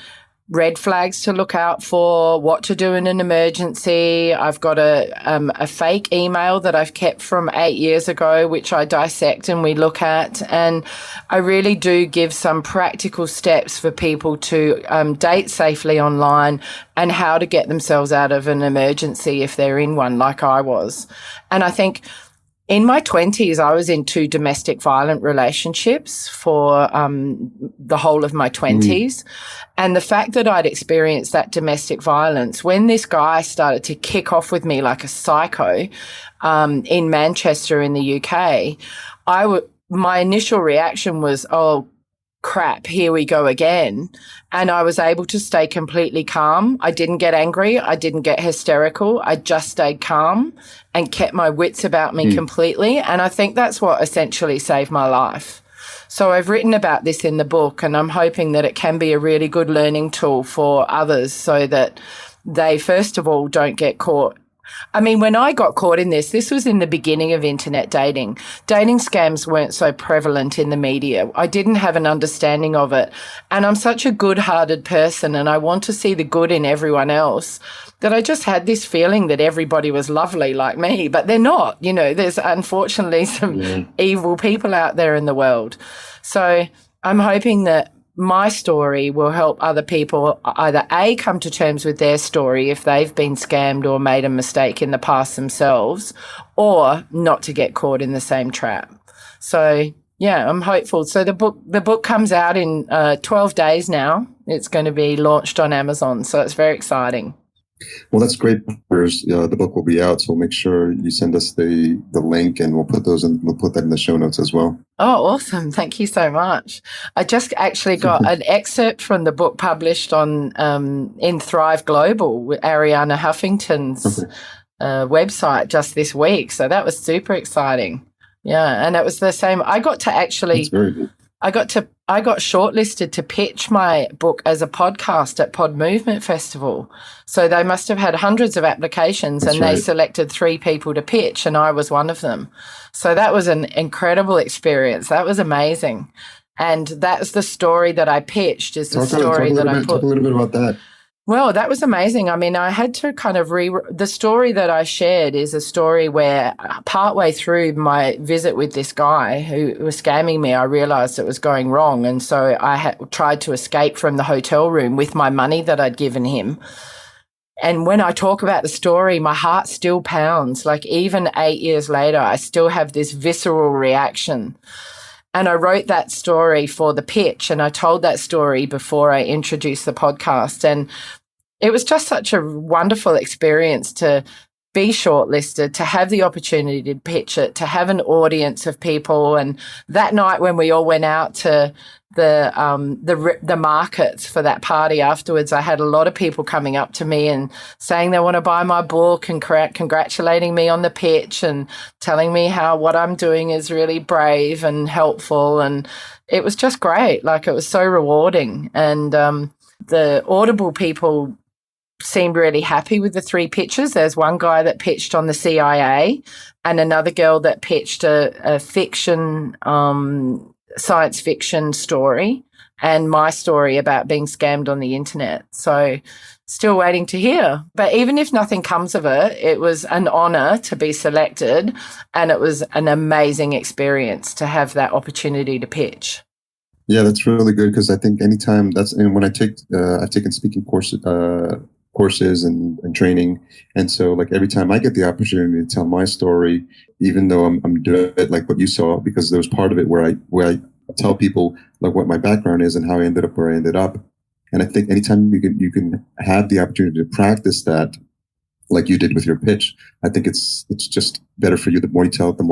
red flags to look out for, what to do in an emergency. I've got a fake email that I've kept from 8 years ago, which I dissect and we look at. And I really do give some practical steps for people to date safely online and how to get themselves out of an emergency if they're in one like I was. And I think in my 20s, I was in 2 domestic violent relationships for the whole of my 20s. And the fact that I'd experienced that domestic violence, when this guy started to kick off with me like a psycho in Manchester in the UK, my initial reaction was, oh, crap, here we go again. And I was able to stay completely calm. I didn't get angry. I didn't get hysterical. I just stayed calm and kept my wits about me completely. And I think that's what essentially saved my life. So I've written about this in the book, and I'm hoping that it can be a really good learning tool for others so that they, first of all, don't get caught. I mean, when I got caught in this was in the beginning of internet dating. Dating scams weren't so prevalent in the media. I didn't have an understanding of it. And I'm such a good-hearted person and I want to see the good in everyone else that I just had this feeling that everybody was lovely like me, but they're not. There's unfortunately some evil people out there in the world. So I'm hoping that my story will help other people either A, come to terms with their story if they've been scammed or made a mistake in the past themselves, or not to get caught in the same trap. So, yeah, I'm hopeful. So the book comes out in 12 days now. It's going to be launched on Amazon, so it's very exciting. Well, that's great. The book will be out, so we'll make sure you send us the link, and we'll put that in the show notes as well. Oh, awesome! Thank you so much. I just actually got an excerpt from the book published on in Thrive Global with Ariana Huffington's website just this week, so that was super exciting. Yeah, and it was the same. I got to actually. That's very good. I got shortlisted to pitch my book as a podcast at Pod Movement Festival. So they must have had hundreds of applications. That's and right. They selected 3 people to pitch, and I was one of them. So that was an incredible experience. That was amazing. And that's the story that I pitched, is the story that I put. Talk a little bit about that. Well, that was amazing. I mean, I had to kind of the story that I shared is a story where partway through my visit with this guy who was scamming me, I realized it was going wrong. And so I had tried to escape from the hotel room with my money that I'd given him. And when I talk about the story, my heart still pounds. Like, even 8 years later, I still have this visceral reaction. And I wrote that story for the pitch, and I told that story before I introduced the podcast. And it was just such a wonderful experience to be shortlisted, to have the opportunity to pitch it, to have an audience of people. And that night when we all went out to the markets for that party afterwards, I had a lot of people coming up to me and saying they want to buy my book and congratulating me on the pitch and telling me how what I'm doing is really brave and helpful. And it was just great. Like, it was so rewarding. And the Audible people seemed really happy with the 3 pitches. There's one guy that pitched on the CIA and another girl that pitched a fiction science fiction story, and my story about being scammed on the internet. So still waiting to hear. But even if nothing comes of it, it was an honor to be selected, and it was an amazing experience to have that opportunity to pitch. Yeah, that's really good, because I think anytime and when I've taken speaking courses and training. And so, like, every time I get the opportunity to tell my story, even though I'm doing it like what you saw, because there was part of it where I tell people like what my background is and how I ended up where I ended up. And I think anytime you can have the opportunity to practice that, like you did with your pitch, I think it's just better for you. The more you tell it, the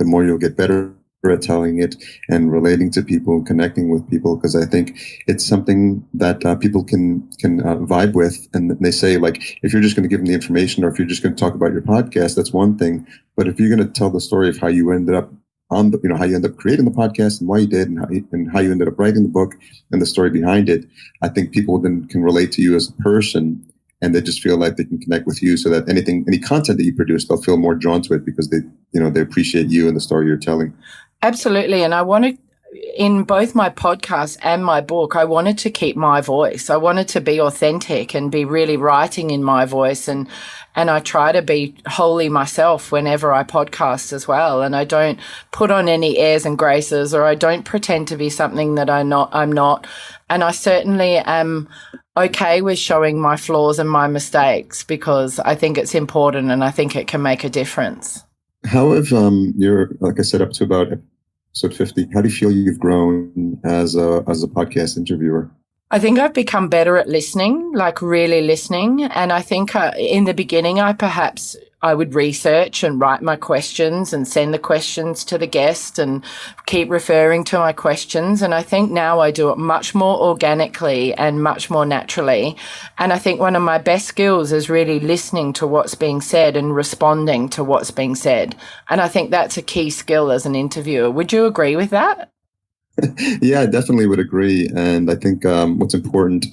more you'll get better at telling it and relating to people, connecting with people, because I think it's something that people can vibe with. And they say, like, if you're just going to give them the information, or if you're just going to talk about your podcast, that's one thing. But if you're going to tell the story of how you ended up how you ended up creating the podcast and why you did, and how you ended up writing the book and the story behind it, I think people then can relate to you as a person, and they just feel like they can connect with you, so that any content that you produce, they'll feel more drawn to it because they appreciate you and the story you're telling. Absolutely. And I wanted, in both my podcast and my book, I wanted to keep my voice. I wanted to be authentic and be really writing in my voice. And I try to be wholly myself whenever I podcast as well. And I don't put on any airs and graces, or I don't pretend to be something that I'm not. And I certainly am okay with showing my flaws and my mistakes, because I think it's important and I think it can make a difference. How have you're, like I said, up to about episode 50, how do you feel you've grown as a podcast interviewer? I think I've become better at listening, like really listening. And I think in the beginning, I would research and write my questions and send the questions to the guest and keep referring to my questions. And I think now I do it much more organically and much more naturally. And I think one of my best skills is really listening to what's being said and responding to what's being said. And I think that's a key skill as an interviewer. Would you agree with that? Yeah, I definitely would agree. And I think what's important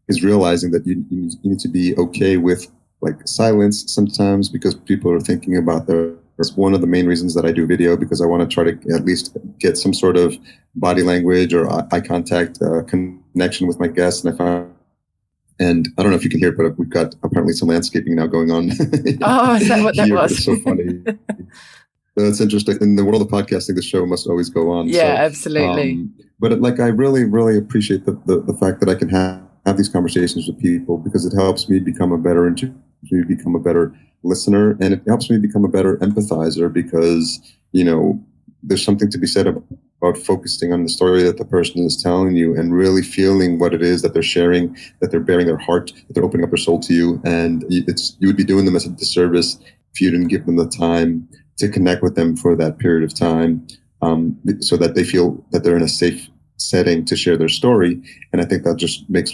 is realizing that you need to be okay with like silence sometimes, because people are thinking about that's one of the main reasons that I do video, because I want to try to at least get some sort of body language or eye contact connection with my guests. And I don't know if you can hear it, but we've got apparently some landscaping now going on. Oh, is that what that was? It's so funny. That's interesting. In the world of podcasting, the show must always go on. Yeah, so, absolutely. But like, I really, really appreciate the fact that I can have these conversations with people, because it helps me become a better interviewer, become a better listener, and it helps me become a better empathizer, because, there's something to be said about focusing on the story that the person is telling you and really feeling what it is that they're sharing, that they're bearing their heart, that they're opening up their soul to you. And you would be doing them as a disservice if you didn't give them the time to connect with them for that period of time, so that they feel that they're in a safe setting to share their story. And I think that just makes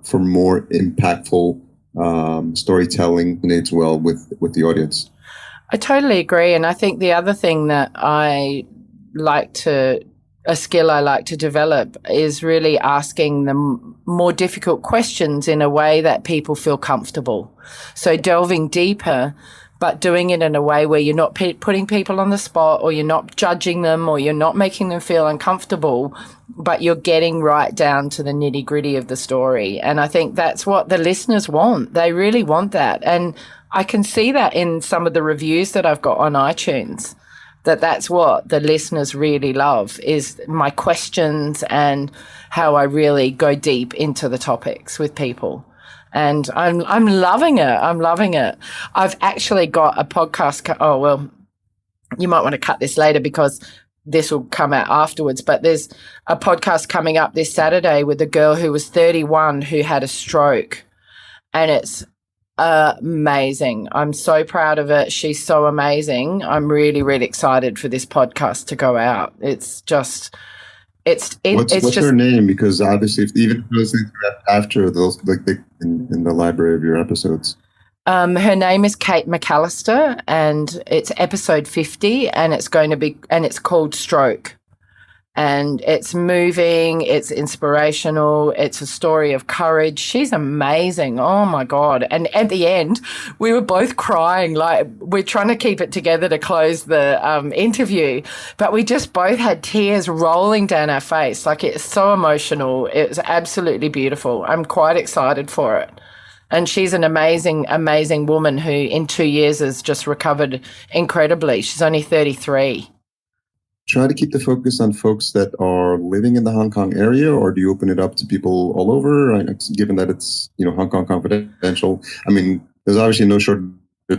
for more impactful storytelling, and it's well with the audience. I totally agree. And I think the other thing that I like to a skill I like to develop is really asking them more difficult questions in a way that people feel comfortable. So delving deeper, but doing it in a way where you're not putting people on the spot, or you're not judging them, or you're not making them feel uncomfortable, but you're getting right down to the nitty-gritty of the story. And I think that's what the listeners want. They really want that. And I can see that in some of the reviews that I've got on iTunes, that's what the listeners really love, is my questions and how I really go deep into the topics with people. And I'm loving it. I'm loving it. I've actually got a podcast. Oh, well, you might want to cut this later because this will come out afterwards. But there's a podcast coming up this Saturday with a girl who was 31 who had a stroke. And it's amazing. I'm so proud of it. She's so amazing. I'm really, really excited for this podcast to go out. It's just... What's just her name? Because obviously, if even those things after those, like in the library of your episodes. Her name is Kate McAllister, and it's episode 50, and it's called Stroke. And it's moving, it's inspirational, it's a story of courage. She's amazing. Oh my God. And at the end, we were both crying, like we're trying to keep it together to close the interview, but we just both had tears rolling down our face. Like, it's so emotional. It's absolutely beautiful. I'm quite excited for it. And she's an amazing, amazing woman who in 2 years has just recovered incredibly. She's only 33. Try to keep the focus on folks that are living in the Hong Kong area, or do you open it up to people all over? Given that it's, Hong Kong Confidential. I mean, there's obviously no short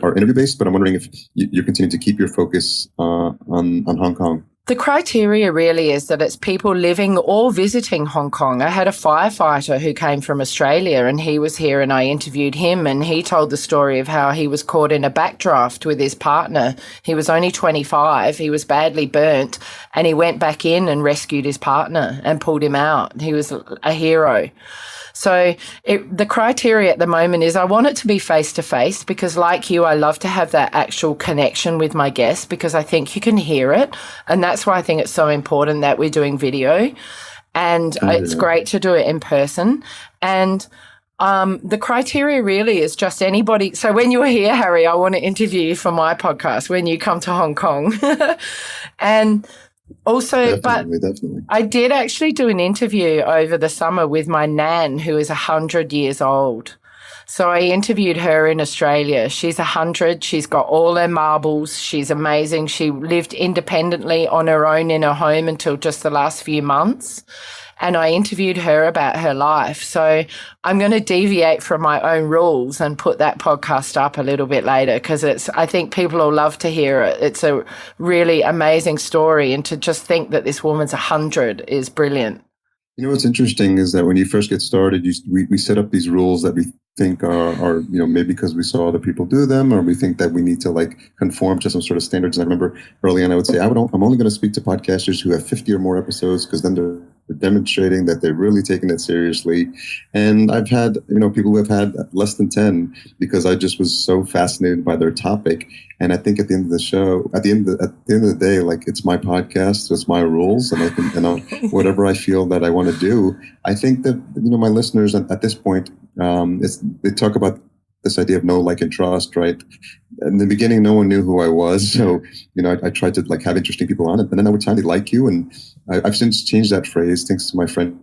or interview based, but I'm wondering if you continue to keep your focus on Hong Kong. The criteria really is that it's people living or visiting Hong Kong. I had a firefighter who came from Australia, and he was here, and I interviewed him, and he told the story of how he was caught in a backdraft with his partner. He was only 25. He was badly burnt, and he went back in and rescued his partner and pulled him out. He was a hero. So the criteria at the moment is I want it to be face-to-face, because like you, I love to have that actual connection with my guests, because I think you can hear it. And that's why I think it's so important that we're doing video. And it's great to do it in person. And the criteria really is just anybody. So when you're here, Harry, I want to interview you for my podcast when you come to Hong Kong. And also, definitely. I did actually do an interview over the summer with my nan, who is 100 years old. So I interviewed her in Australia. She's 100. She's got all her marbles. She's amazing. She lived independently on her own in her home until just the last few months. And I interviewed her about her life. So I'm going to deviate from my own rules and put that podcast up a little bit later, because I think people will love to hear it. It's a really amazing story. And to just think that this woman's 100 is brilliant. What's interesting is that when you first get started, we set up these rules that we think are maybe because we saw other people do them, or we think that we need to conform to some sort of standards. And I remember early on, I would say, I'm only going to speak to podcasters who have 50 or more episodes, because then they're demonstrating that they're really taking it seriously. And I've had, people who have had less than 10, because I just was so fascinated by their topic. And I think at the end of the show, at the end of the day, it's my podcast, so it's my rules, and I can, whatever I feel that I want to do. I think that, my listeners at this point, they talk about this idea of know, like, and trust, right? In the beginning, no one knew who I was. So, I tried to have interesting people on it. And then over time, they like you. And I've since changed that phrase, thanks to my friend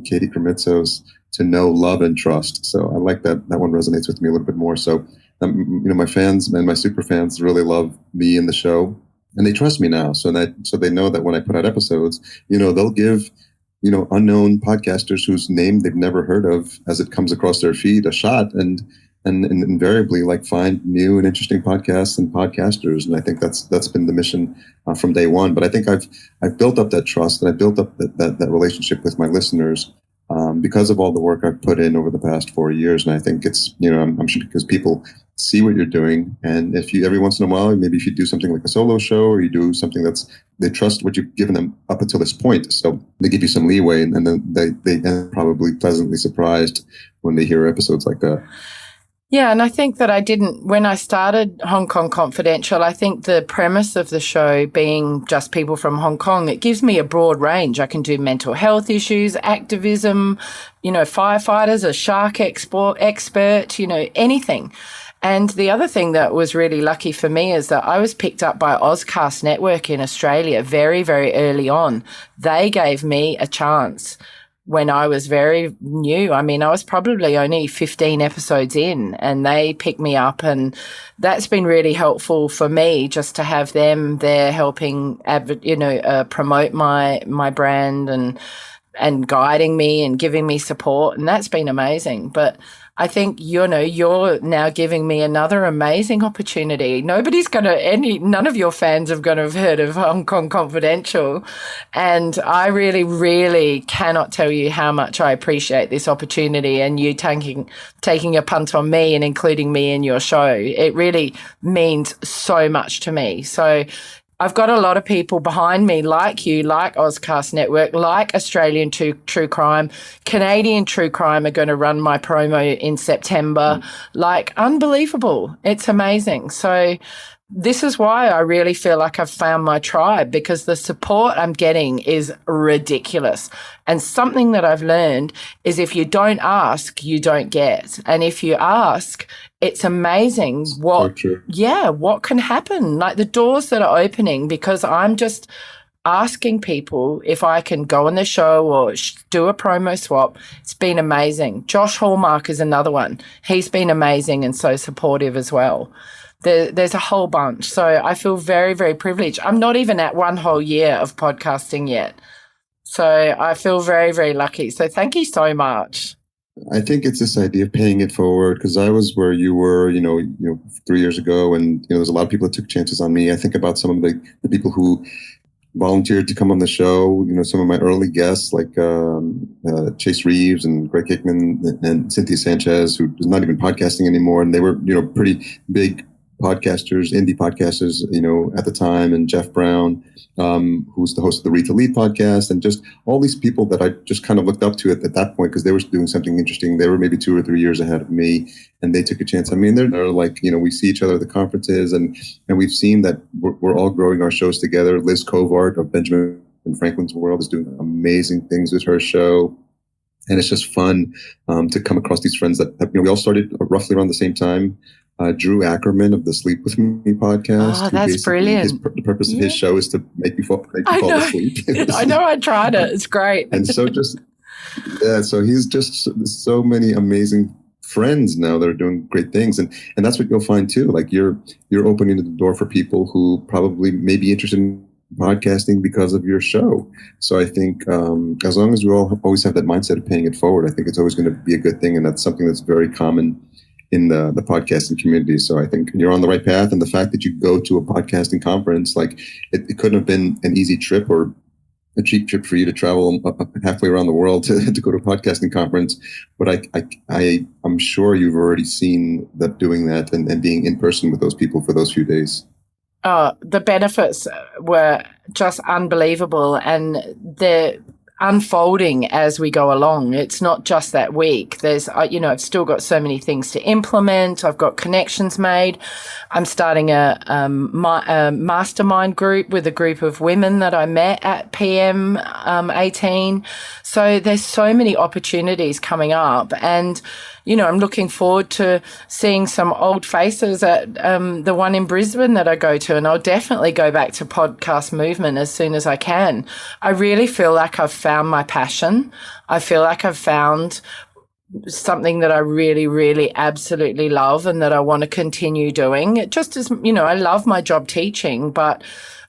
Katie Krimitsos, to know, love, and trust. So I like that. That one resonates with me a little bit more. So, my fans and my super fans really love me and the show. And they trust me now. So they know that when I put out episodes, they'll give unknown podcasters whose name they've never heard of, as it comes across their feed, a shot, and invariably find new and interesting podcasts and podcasters. And I think that's been the mission from day one. But I think I've built up that trust, and I built up that relationship with my listeners because of all the work I've put in over the past 4 years. And I think it's, I'm sure because people see what you're doing. And if you, every once in a while, maybe if you do something like a solo show, or you do something they trust what you've given them up until this point. So they give you some leeway, and then they end probably pleasantly surprised when they hear episodes like that. Yeah, and I think that when I started Hong Kong Confidential, I think the premise of the show being just people from Hong Kong, it gives me a broad range. I can do mental health issues, activism, firefighters, a shark expert, anything. And the other thing that was really lucky for me is that I was picked up by Ozcast Network in Australia very, very early on. They gave me a chance when I was very new. I mean, I was probably only 15 episodes in, and they picked me up, and that's been really helpful for me just to have them there helping, promote my brand and guiding me and giving me support. And that's been amazing. But I think, you're now giving me another amazing opportunity. None of your fans are going to have heard of Hong Kong Confidential. And I really, really cannot tell you how much I appreciate this opportunity and you taking a punt on me and including me in your show. It really means so much to me. So I've got a lot of people behind me like you, like Ozcast Network, like Australian True Crime. Canadian True Crime are going to run my promo in September. Like, unbelievable. It's amazing. So this is why I really feel like I've found my tribe, because the support I'm getting is ridiculous. And something that I've learned is if you don't ask, you don't get. And if you ask, it's amazing what can happen. Like the doors that are opening, because I'm just asking people if I can go on the show or do a promo swap. It's been amazing. Josh Hallmark is another one. He's been amazing and so supportive as well. There's a whole bunch. So I feel very, very privileged. I'm not even at one whole year of podcasting yet. So I feel very, very lucky. So thank you so much. I think it's this idea of paying it forward, because I was where you were, 3 years ago, and there's a lot of people that took chances on me. I think about some of the people who volunteered to come on the show. Some of my early guests like Chase Reeves and Greg Hickman and Cynthia Sanchez, who is not even podcasting anymore, and they were pretty big podcasters, indie podcasters, at the time, and Jeff Brown, who's the host of the Read to Lead podcast, and just all these people that I just kind of looked up to at that point, because they were doing something interesting. They were maybe 2 or 3 years ahead of me, and they took a chance. I mean, they're like, we see each other at the conferences, and we've seen that we're all growing our shows together. Liz Covart of Benjamin Franklin's World is doing amazing things with her show. And it's just fun to come across these friends that we all started roughly around the same time. Drew Ackerman of the Sleep With Me podcast. Oh, that's brilliant. The purpose of his show is to make you fall asleep. I know, I tried it. It's great. And so so he's just so many amazing friends now that are doing great things. And that's what you'll find too. Like you're opening the door for people who probably may be interested in podcasting because of your show. So I think as long as we all always have that mindset of paying it forward, I think it's always going to be a good thing. And that's something that's very common in the podcasting community. So I think you're on the right path. And the fact that you go to a podcasting conference, like it couldn't have been an easy trip or a cheap trip for you to travel halfway around the world to go to a podcasting conference. But I'm sure you've already seen that doing that and being in person with those people for those few days. Oh, the benefits were just unbelievable, and they're unfolding as we go along. It's not just that week. There's, I've still got so many things to implement. I've got connections made. I'm starting a mastermind group with a group of women that I met at PM 18. So there's so many opportunities coming up, and I'm looking forward to seeing some old faces at the one in Brisbane that I go to, and I'll definitely go back to podcast movement as soon as I can. I really feel like I've found my passion. I feel like I've found something that I really, really absolutely love and that I want to continue doing. Just as, I love my job teaching, but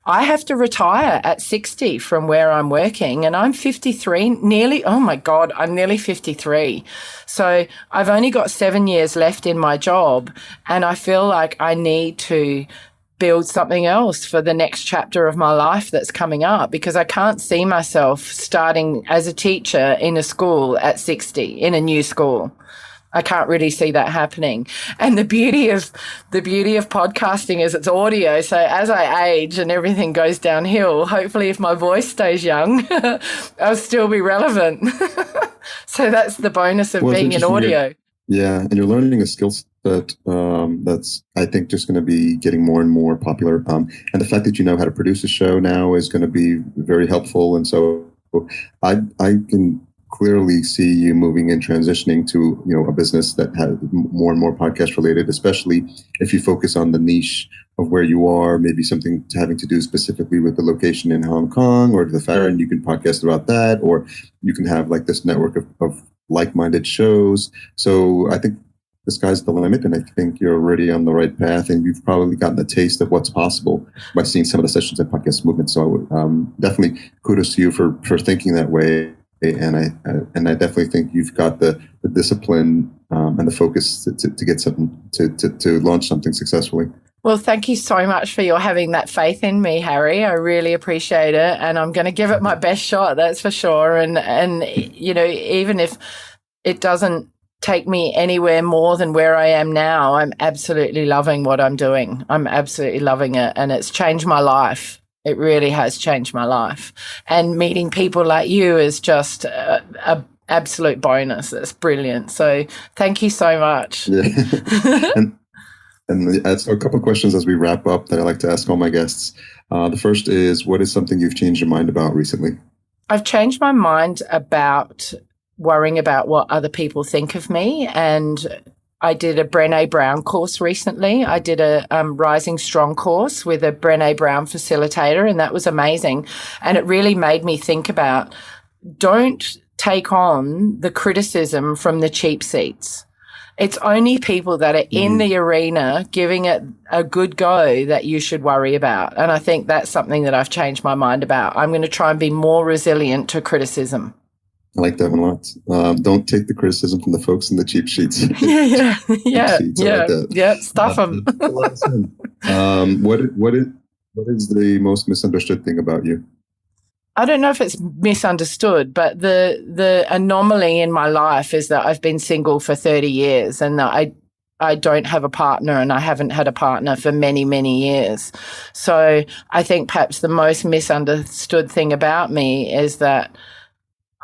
I have to retire at 60 from where I'm working, and I'm 53, I'm nearly 53. So I've only got 7 years left in my job, and I feel like I need to build something else for the next chapter of my life that's coming up, because I can't see myself starting as a teacher in a school at 60, in a new school. I can't really see that happening. And the beauty of podcasting is it's audio. So as I age and everything goes downhill, hopefully if my voice stays young, I'll still be relevant. So that's the bonus of being in audio. Yeah, and you're learning a skill but that's, I think, just going to be getting more and more popular. And the fact that you know how to produce a show now is going to be very helpful. And so I can clearly see you moving and transitioning to, a business that has more and more podcast related, especially if you focus on the niche of where you are, maybe something having to do specifically with the location in Hong Kong or the fact, and you can podcast about that, or you can have like this network of like-minded shows. So I think the sky's the limit, and I think you're already on the right path, and you've probably gotten a taste of what's possible by seeing some of the sessions and podcast movement. So definitely kudos to you for thinking that way. And I definitely think you've got the discipline and the focus to get something to launch something successfully. Well, thank you so much for your having that faith in me, Harry. I really appreciate it, and I'm going to give it my best shot. That's for sure. And even if it doesn't take me anywhere more than where I am now, I'm absolutely loving what I'm doing. I'm absolutely loving it, and it's changed my life. It really has changed my life. And meeting people like you is just a absolute bonus. It's brilliant. So thank you so much. Yeah. and so a couple of questions as we wrap up that I like to ask all my guests. The first is, what is something you've changed your mind about recently? I've changed my mind about worrying about what other people think of me, and I did a Brené Brown course recently. I did a Rising Strong course with a Brené Brown facilitator, and that was amazing. And it really made me think about, don't take on the criticism from the cheap seats. It's only people that are in the arena giving it a good go that you should worry about. And I think that's something that I've changed my mind about. I'm going to try and be more resilient to criticism. I like that one a lot. Don't take the criticism from the folks in the cheap sheets. Yeah. Like Stuff them. What is the most misunderstood thing about you? I don't know if it's misunderstood, but the anomaly in my life is that I've been single for 30 years, and I don't have a partner, and I haven't had a partner for many, many years. So I think perhaps the most misunderstood thing about me is that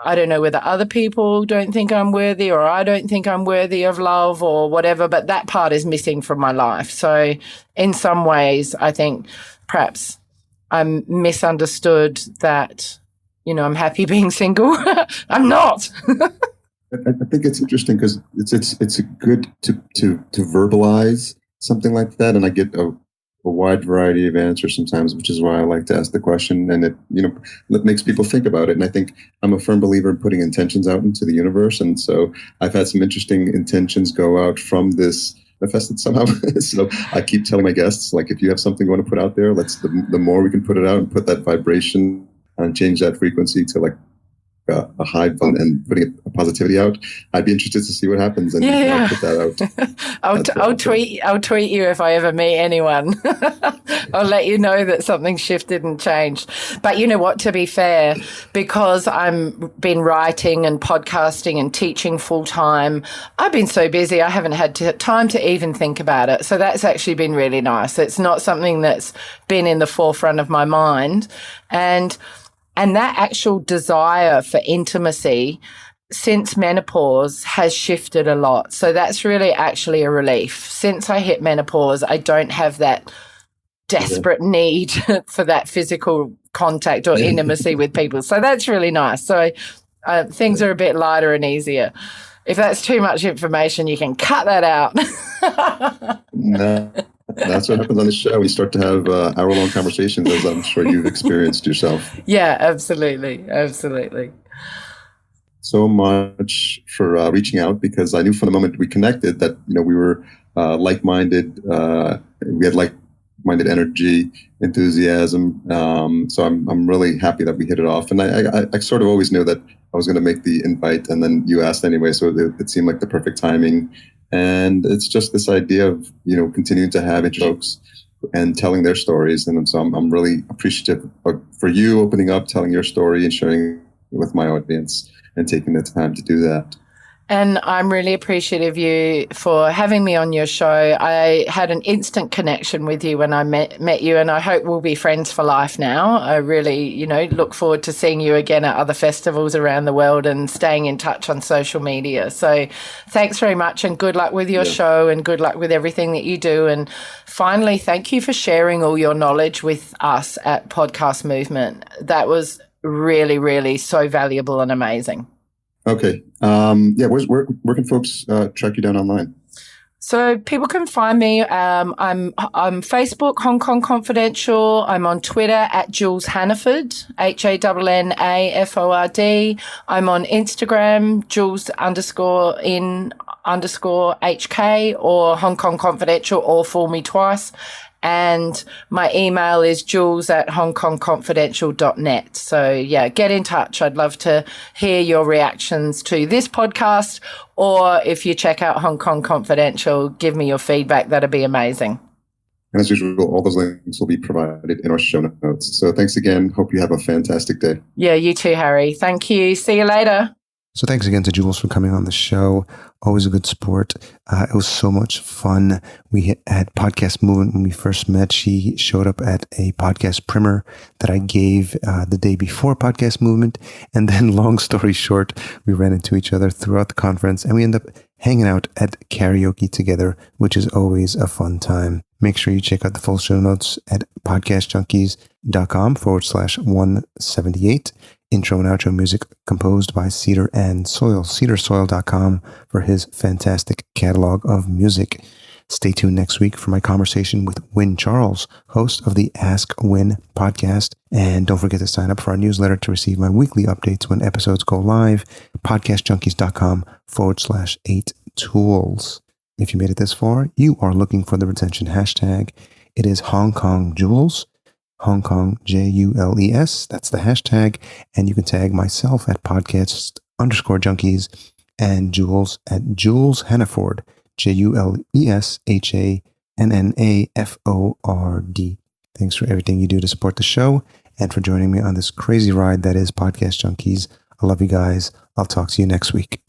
I don't know whether other people don't think I'm worthy, or I don't think I'm worthy of love, or whatever, but that part is missing from my life. So in some ways, I think perhaps I'm misunderstood that, I'm happy being single. I'm not. I think it's interesting because it's good to verbalize something like that, and I get a wide variety of answers sometimes, which is why I like to ask the question, and it makes people think about it. And I think I'm a firm believer in putting intentions out into the universe, and so I've had some interesting intentions go out from this manifested somehow. So I keep telling my guests, like, if you have something you want to put out there, the more we can put it out and put that vibration and change that frequency to like a high fun and putting a positivity out. I'd be interested to see what happens, and I'll put that out. I'll tweet you if I ever meet anyone. I'll let you know that something shifted and changed. But you know what, to be fair, because I'm been writing and podcasting and teaching full time, I've been so busy I haven't had time to even think about it. So that's actually been really nice. It's not something that's been in the forefront of my mind. And that actual desire for intimacy since menopause has shifted a lot. So that's really actually a relief. Since I hit menopause, I don't have that desperate need for that physical contact or intimacy with people. So that's really nice. So things are a bit lighter and easier. If that's too much information, you can cut that out. No. That's what happens on the show. We start to have hour-long conversations, as I'm sure you've experienced yourself. Yeah, absolutely. Absolutely. So much for reaching out, because I knew from the moment we connected that, we were like-minded. We had like-minded energy, enthusiasm. So I'm really happy that we hit it off. And I sort of always knew that I was going to make the invite, and then you asked anyway. So it seemed like the perfect timing. And it's just this idea of, continuing to have jokes and telling their stories. And so I'm really appreciative for you opening up, telling your story, and sharing with my audience, and taking the time to do that. And I'm really appreciative of you for having me on your show. I had an instant connection with you when I met you, and I hope we'll be friends for life now. I really, look forward to seeing you again at other festivals around the world and staying in touch on social media. So thanks very much, and good luck with your show, and good luck with everything that you do. And finally, thank you for sharing all your knowledge with us at Podcast Movement. That was really, really so valuable and amazing. Okay. Where can folks track you down online? So people can find me. I'm Facebook, Hong Kong Confidential. I'm on Twitter at Jules Hannaford, HANNAFORD. I'm on Instagram, Jules_HK, or Hong Kong Confidential, or Fool Me Twice. And my email is jules@hongkongconfidential.net. So yeah, get in touch. I'd love to hear your reactions to this podcast, or if you check out Hong Kong Confidential, give me your feedback. That'd be amazing. And as usual, all those links will be provided in our show notes. So thanks again. Hope you have a fantastic day. Yeah, you too, Harry. Thank you. See you later. So thanks again to Jules for coming on the show. Always a good sport. It was so much fun. We had Podcast Movement when we first met. She showed up at a podcast primer that I gave the day before Podcast Movement. And then, long story short, we ran into each other throughout the conference, and we ended up hanging out at karaoke together, which is always a fun time. Make sure you check out the full show notes at podcastjunkies.com/178. Intro and outro music composed by Cedar and Soil, cedarsoil.com for his fantastic catalog of music. Stay tuned next week for my conversation with Wynn Charles, host of the Ask Wynn podcast. And don't forget to sign up for our newsletter to receive my weekly updates when episodes go live. Podcastjunkies.com/8tools. If you made it this far, you are looking for the retention hashtag. It is Hong Kong Jules. Hong Kong JULES. That's the hashtag. And you can tag myself at podcast_junkies and Jules at Jules Hannaford, JULESHANNAFORD. Thanks for everything you do to support the show and for joining me on this crazy ride that is Podcast Junkies. I love you guys. I'll talk to you next week.